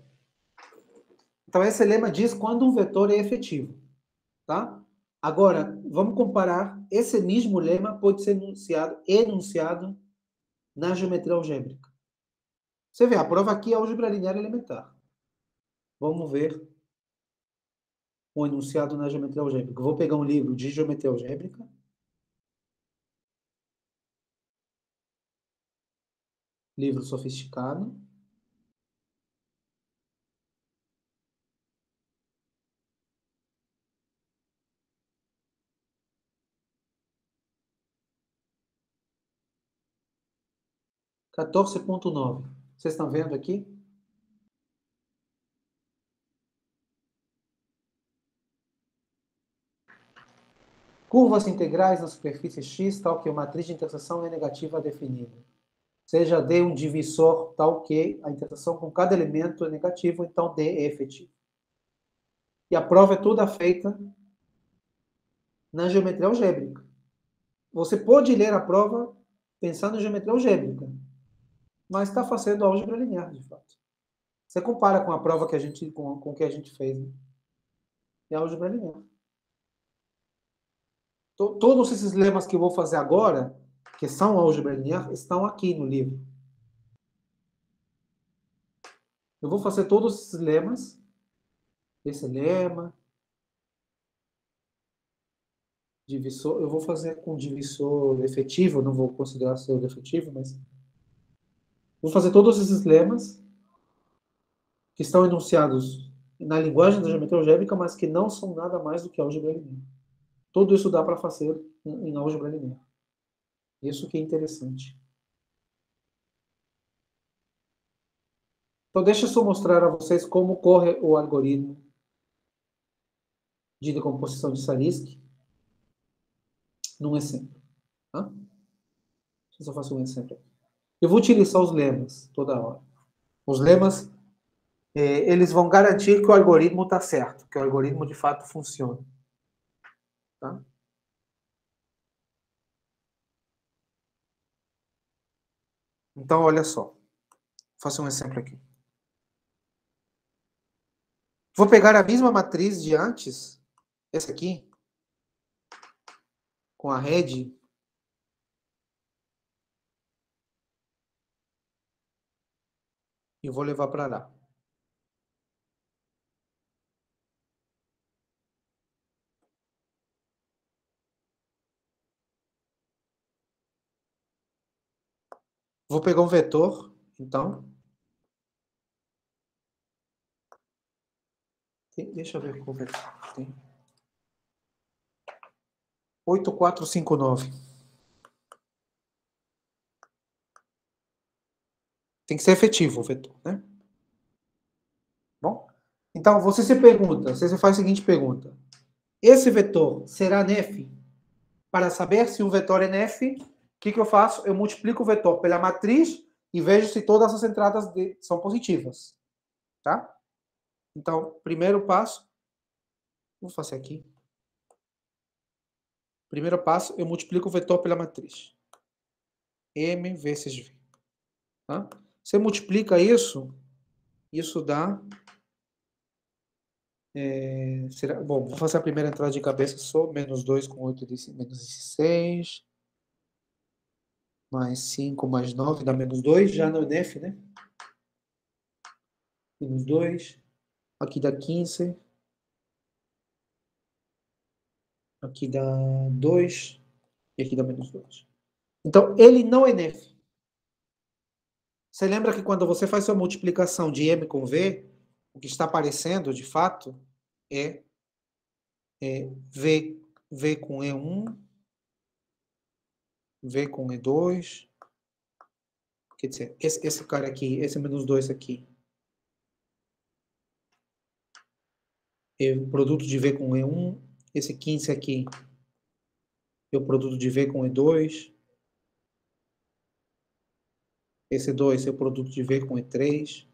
Então, esse lema diz quando um vetor é efetivo. Tá? Agora, vamos comparar. Esse mesmo lema pode ser enunciado na geometria algébrica. Você vê, a prova aqui é álgebra linear elementar. Vamos ver o enunciado na geometria algébrica. Eu vou pegar um livro de geometria algébrica. Livro sofisticado. (14.9). Vocês estão vendo aqui? Curvas integrais na superfície X, tal que a matriz de interseção é negativa definida. Seja D um divisor tal que a interseção com cada elemento é negativo, então D é efetivo. E a prova é toda feita na geometria algébrica. Você pode ler a prova pensando em geometria algébrica, mas está fazendo álgebra linear, de fato. Você compara com a prova que a gente, com o que a gente fez, né? É álgebra linear. Todos esses lemas que eu vou fazer agora, que são álgebra linear, estão aqui no livro. Eu vou fazer todos esses lemas. Esse lema. Divisor. Eu vou fazer com divisor efetivo, não vou considerar ser efetivo, mas... Vou fazer todos esses lemas que estão enunciados na linguagem da geometria algébrica, mas que não são nada mais do que álgebra linear. Tudo isso dá para fazer em álgebra linear. Isso que é interessante. Então, deixa eu só mostrar a vocês como corre o algoritmo de decomposição de Sarisk num exemplo. Tá? Deixa eu só fazer um exemplo aqui. Eu vou utilizar os lemas toda hora. Os lemas, eles vão garantir que o algoritmo está certo, que o algoritmo de fato funciona. Tá? Então, olha só. Vou fazer um exemplo aqui. Vou pegar a mesma matriz de antes, essa aqui, com a rede, e vou levar para lá. Vou pegar um vetor, então. Deixa eu ver qual vetor tem. 8459. Tem que ser efetivo o vetor, né? Bom, então você se pergunta, você faz a seguinte pergunta. Esse vetor será nef? Para saber se um vetor é nef, o que eu faço? Eu multiplico o vetor pela matriz e vejo se todas as entradas são positivas. Tá? Então, primeiro passo, vou fazer aqui. Primeiro passo, eu multiplico o vetor pela matriz. M vezes V. Tá? Você multiplica isso dá... bom, vou fazer a primeira entrada de cabeça só. Menos 2 com 8, menos 16. Mais 5, mais 9, dá menos 2. Já no nef, né? Menos 2. Aqui dá 15. Aqui dá 2. E aqui dá menos 2. Então, ele não é nef. Você lembra que quando você faz sua multiplicação de M com V, o que está aparecendo, de fato, é V com E1, V com E2. Quer dizer, esse cara aqui, esse menos 2 aqui, é o produto de V com E1. Esse 15 aqui é o produto de V com E2. Esse 2 é o produto de V com E3.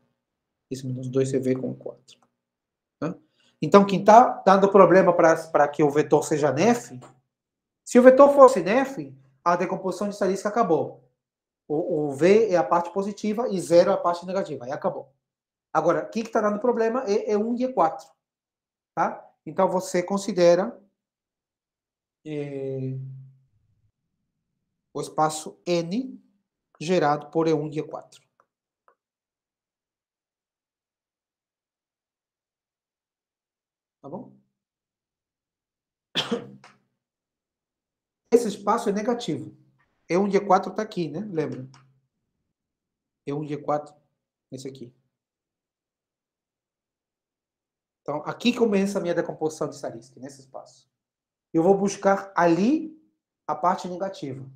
Esse menos 2 é V com E4. Tá? Então, quem está dando problema para que o vetor seja nef, se o vetor fosse nef, a decomposição de estatística acabou. O V é a parte positiva e 0 é a parte negativa. Aí acabou. Agora, o que está dando problema é E1 e E4. Tá? Então, você considera o espaço N gerado por E1 e E4. Tá bom? Esse espaço é negativo. E1 e E4 está aqui, né? Lembra? E1 e E4, esse aqui. Então, aqui começa a minha decomposição de estatística, nesse espaço. Eu vou buscar ali a parte negativa.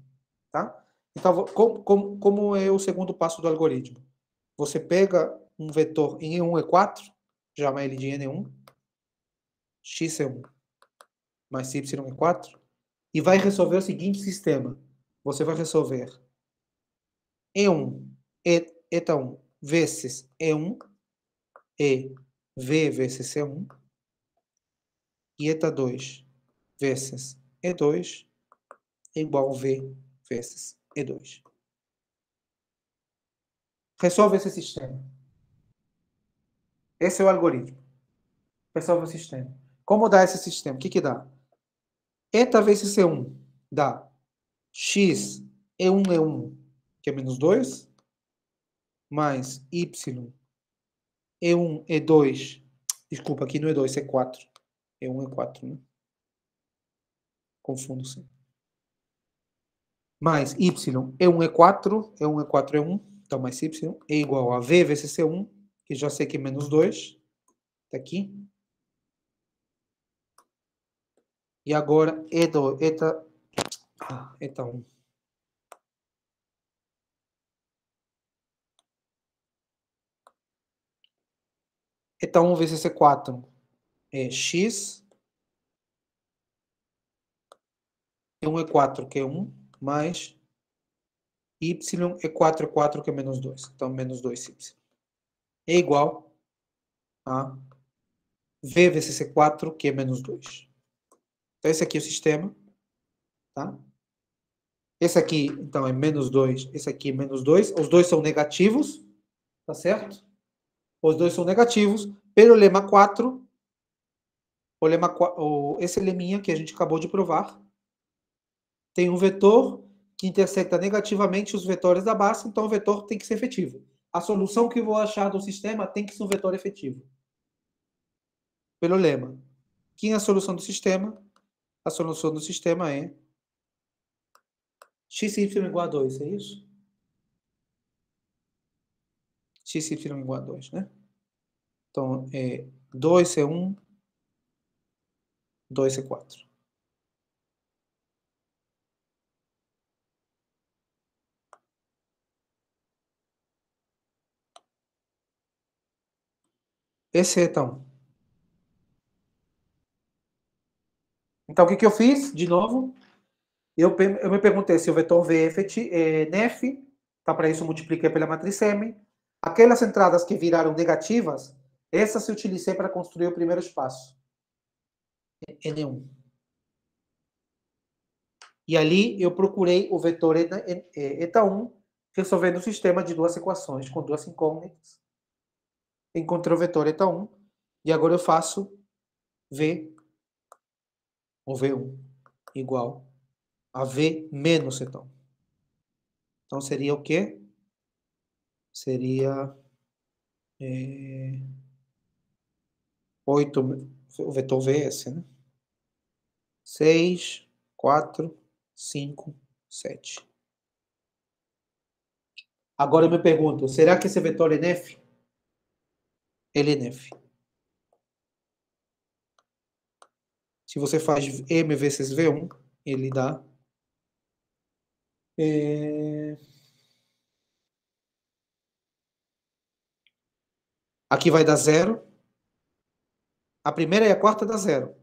Tá? Então, como é o segundo passo do algoritmo? Você pega um vetor em E1, E4, chama ele de N1, x é 1 mais y é 4, e vai resolver o seguinte sistema. Você vai resolver E1, eta 1 vezes E1, e V vezes E1, e eta 2 vezes E2 é igual a V vezes E2. Resolve esse sistema. Esse é o algoritmo. Resolve o sistema. Como dá esse sistema? O que dá? Eta vezes E1 dá x E1, que é menos 2, mais y E1, E2, desculpa, aqui não é 2, é 4. E1 é 4, né? Confundo sempre. Mais y, E1 é 4, E1 é 4, é 1, então mais y é igual a V vezes C1, que já sei que é menos 2, tá aqui. E agora, eta 1. Eta 1 vezes E4 é x E1 é 4, que é 1, mais y é 4, que é menos 2. Então, menos 2y. É igual a v vezes C4, que é menos 2. Então, esse aqui é o sistema. Tá? Esse aqui, então, é menos 2. Esse aqui é menos 2. Os dois são negativos. Tá certo? Os dois são negativos. Pelo lema 4, esse leminha que a gente acabou de provar, tem um vetor que intersecta negativamente os vetores da base, então o vetor tem que ser efetivo. A solução que eu vou achar do sistema tem que ser um vetor efetivo. Pelo lema. Quem é a solução do sistema? A solução do sistema é xy igual a 2, é isso? Xy igual a 2, né? Então, 2C1, 2C4. Esse é então. Então, o que eu fiz? De novo, eu me perguntei se o vetor V é nef, tá? Para isso, eu multipliquei pela matriz M. Aquelas entradas que viraram negativas, essas eu utilizei para construir o primeiro espaço. N1. E ali eu procurei o vetor eta1, resolvendo o sistema de duas equações com duas incógnitas. Encontrei o vetor eta1, e agora eu faço V, ou V1, igual a V menos eta1. Então seria o quê? Seria 8, o vetor V é esse, né? 6, 4, 5, 7. Agora eu me pergunto, será que esse vetor é nef? Ele é nef. Se você faz M vezes V1, ele dá... Aqui vai dar 0. A primeira e a quarta dá 0.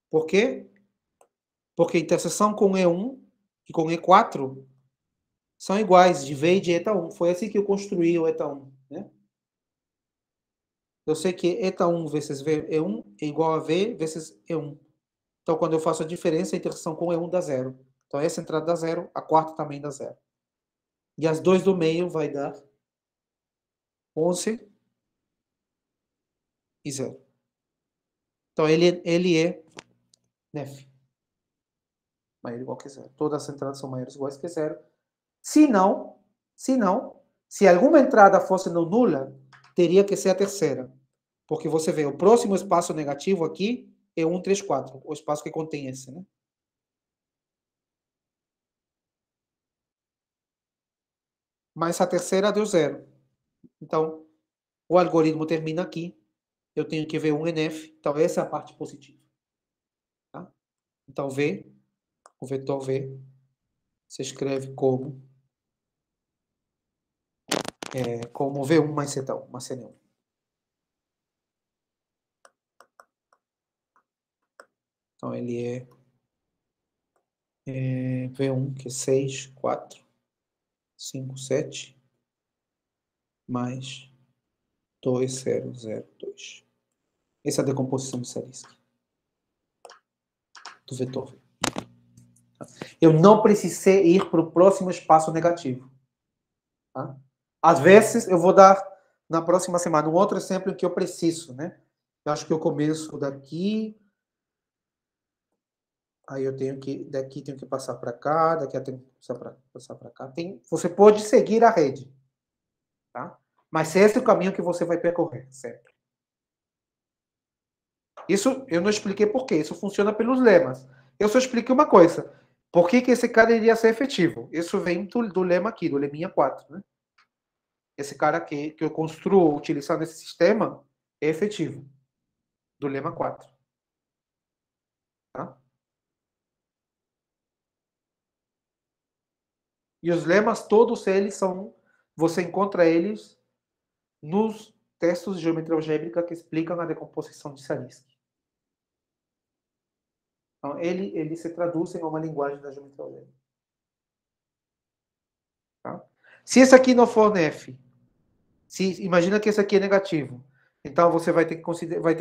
Por quê? Porque a interseção com E1 e com E4 são iguais, de V e de eta1. Foi assim que eu construí o eta1, né? Eu sei que eta1 vezes E1 é igual a V vezes E1. Então, quando eu faço a diferença, a interseção com E1 dá 0. Então, essa entrada dá 0, a quarta também dá 0. E as duas do meio vai dar 11 e 0. Então, ele é nef. Maior ou igual que 0. Todas as entradas são maiores ou iguais que 0. Se alguma entrada fosse não nula, teria que ser a terceira. Porque você vê, o próximo espaço negativo aqui é 1, 3, 4. O espaço que contém esse, né? Mas a terceira deu 0. Então, o algoritmo termina aqui. Eu tenho que ver um nf. Então, essa é a parte positiva. Tá? Então, V, o vetor V, se escreve como V1 mais C1, mais CN1. Então, ele é V1, que é 6, 4, 5, 7, mais 2, 0, 0, 2. Essa é a decomposição de Zariski do vetor V. Eu não precisei ir para o próximo espaço negativo. Tá? Às vezes, eu vou dar, na próxima semana, um outro exemplo em que eu preciso, né? Eu acho que eu começo daqui, aí eu tenho que, daqui tenho que passar para cá, daqui eu tenho que passar para cá. Você pode seguir a rede, tá? Mas esse é o caminho que você vai percorrer, sempre. Isso eu não expliquei por quê, isso funciona pelos lemas. Eu só expliquei uma coisa. Por que esse cara iria ser efetivo? Isso vem do lema aqui, do leminha 4, né? Esse cara aqui, que eu construo utilizando esse sistema, é efetivo. Do lema 4. Tá? E os lemas, todos eles são... Você encontra eles nos textos de geometria algébrica que explicam a decomposição de Zariski. Então, ele se traduz em uma linguagem da geometria algébrica. Tá? Se esse aqui não for nef, imagina que esse aqui é negativo. Então, você vai ter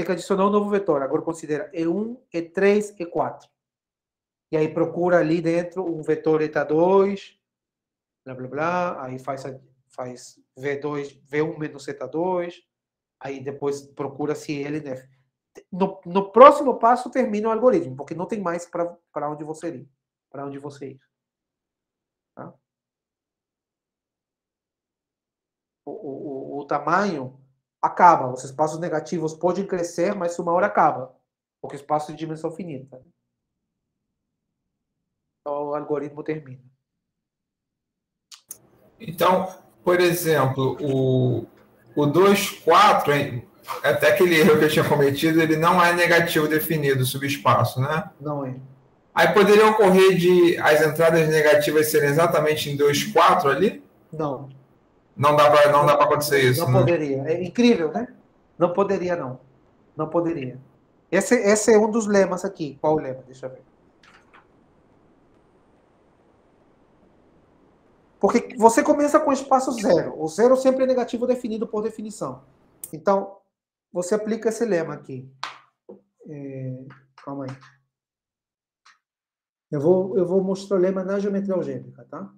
que adicionar um novo vetor. Agora, considera E1, E3, E4. E aí, procura ali dentro um vetor eta2, blá, blá, blá. Aí faz V2, V1 menos eta2. Aí, depois, procura se ele nef. No próximo passo, termina o algoritmo, porque não tem mais para onde você ir. Para onde você ir. Tá? O tamanho acaba. Os espaços negativos podem crescer, mas uma hora acaba. Porque espaço de dimensão finita. Então, o algoritmo termina. Então, por exemplo, o 2, 4, até aquele erro que eu tinha cometido, ele não é negativo definido, o subespaço, né? Não é. Aí poderia ocorrer de as entradas negativas serem exatamente em 2, 4 ali? Não. Não dá para acontecer isso, Não né? poderia. É incrível, né? Não poderia, não. Não poderia. Esse é um dos lemas aqui. Qual o lema? Deixa eu ver. Porque você começa com espaço zero. O zero sempre é negativo definido por definição. Então, você aplica esse lema aqui. Calma aí. Eu vou mostrar o lema na geometria algébrica, tá?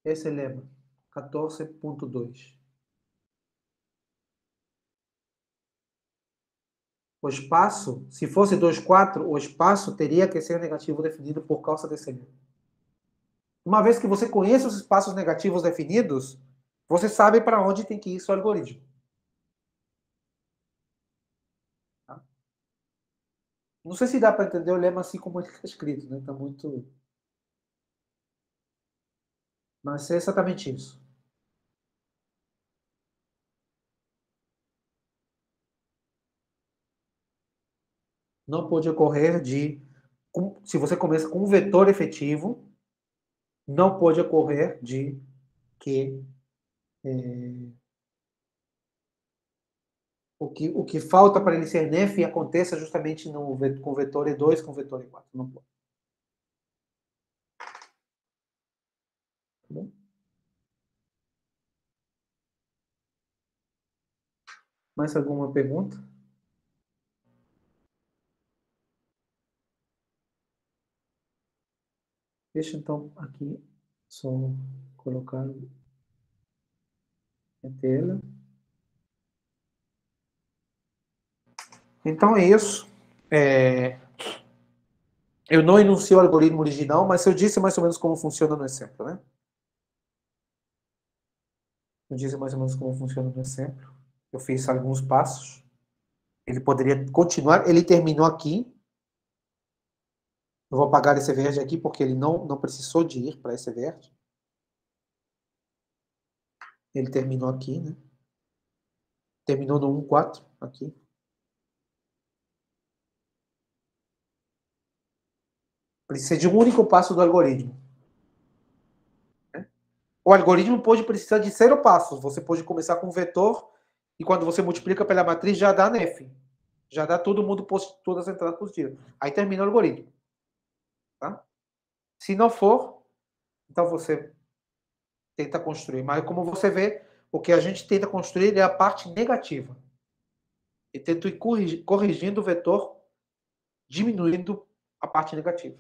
Esse é o lema. 14.2. O espaço, se fosse 2, 4, o espaço teria que ser negativo definido por causa desse lema. Uma vez que você conhece os espaços negativos definidos, você sabe para onde tem que ir seu algoritmo. Tá? Não sei se dá para entender o lema assim como ele está escrito, né? Está muito... Mas é exatamente isso. Não pode ocorrer se você começa com um vetor efetivo, não pode ocorrer de que o que falta para ele ser nef aconteça justamente com o vetor E2 com o vetor E4. Não pode. Tá bom? Mais alguma pergunta? Deixa então aqui só colocar a tela. Então é isso. Eu não enunciei o algoritmo original, mas eu disse mais ou menos como funciona no exemplo, né? Eu disse mais ou menos como funciona no exemplo. Eu fiz alguns passos. Ele poderia continuar. Ele terminou aqui. Eu vou apagar esse verde aqui porque ele não precisou de ir para esse verde. Ele terminou aqui, né? Terminou no 1, 4, aqui. Precisa de um único passo do algoritmo. O algoritmo pode precisar de 0 passos. Você pode começar com um vetor e quando você multiplica pela matriz já dá nef. Já dá todo mundo todas as entradas positivas. Aí termina o algoritmo. Tá? Se não for, então você tenta construir. Mas como você vê, o que a gente tenta construir é a parte negativa. E tento ir corrigindo o vetor, diminuindo a parte negativa.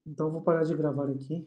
Então, eu vou parar de gravar aqui.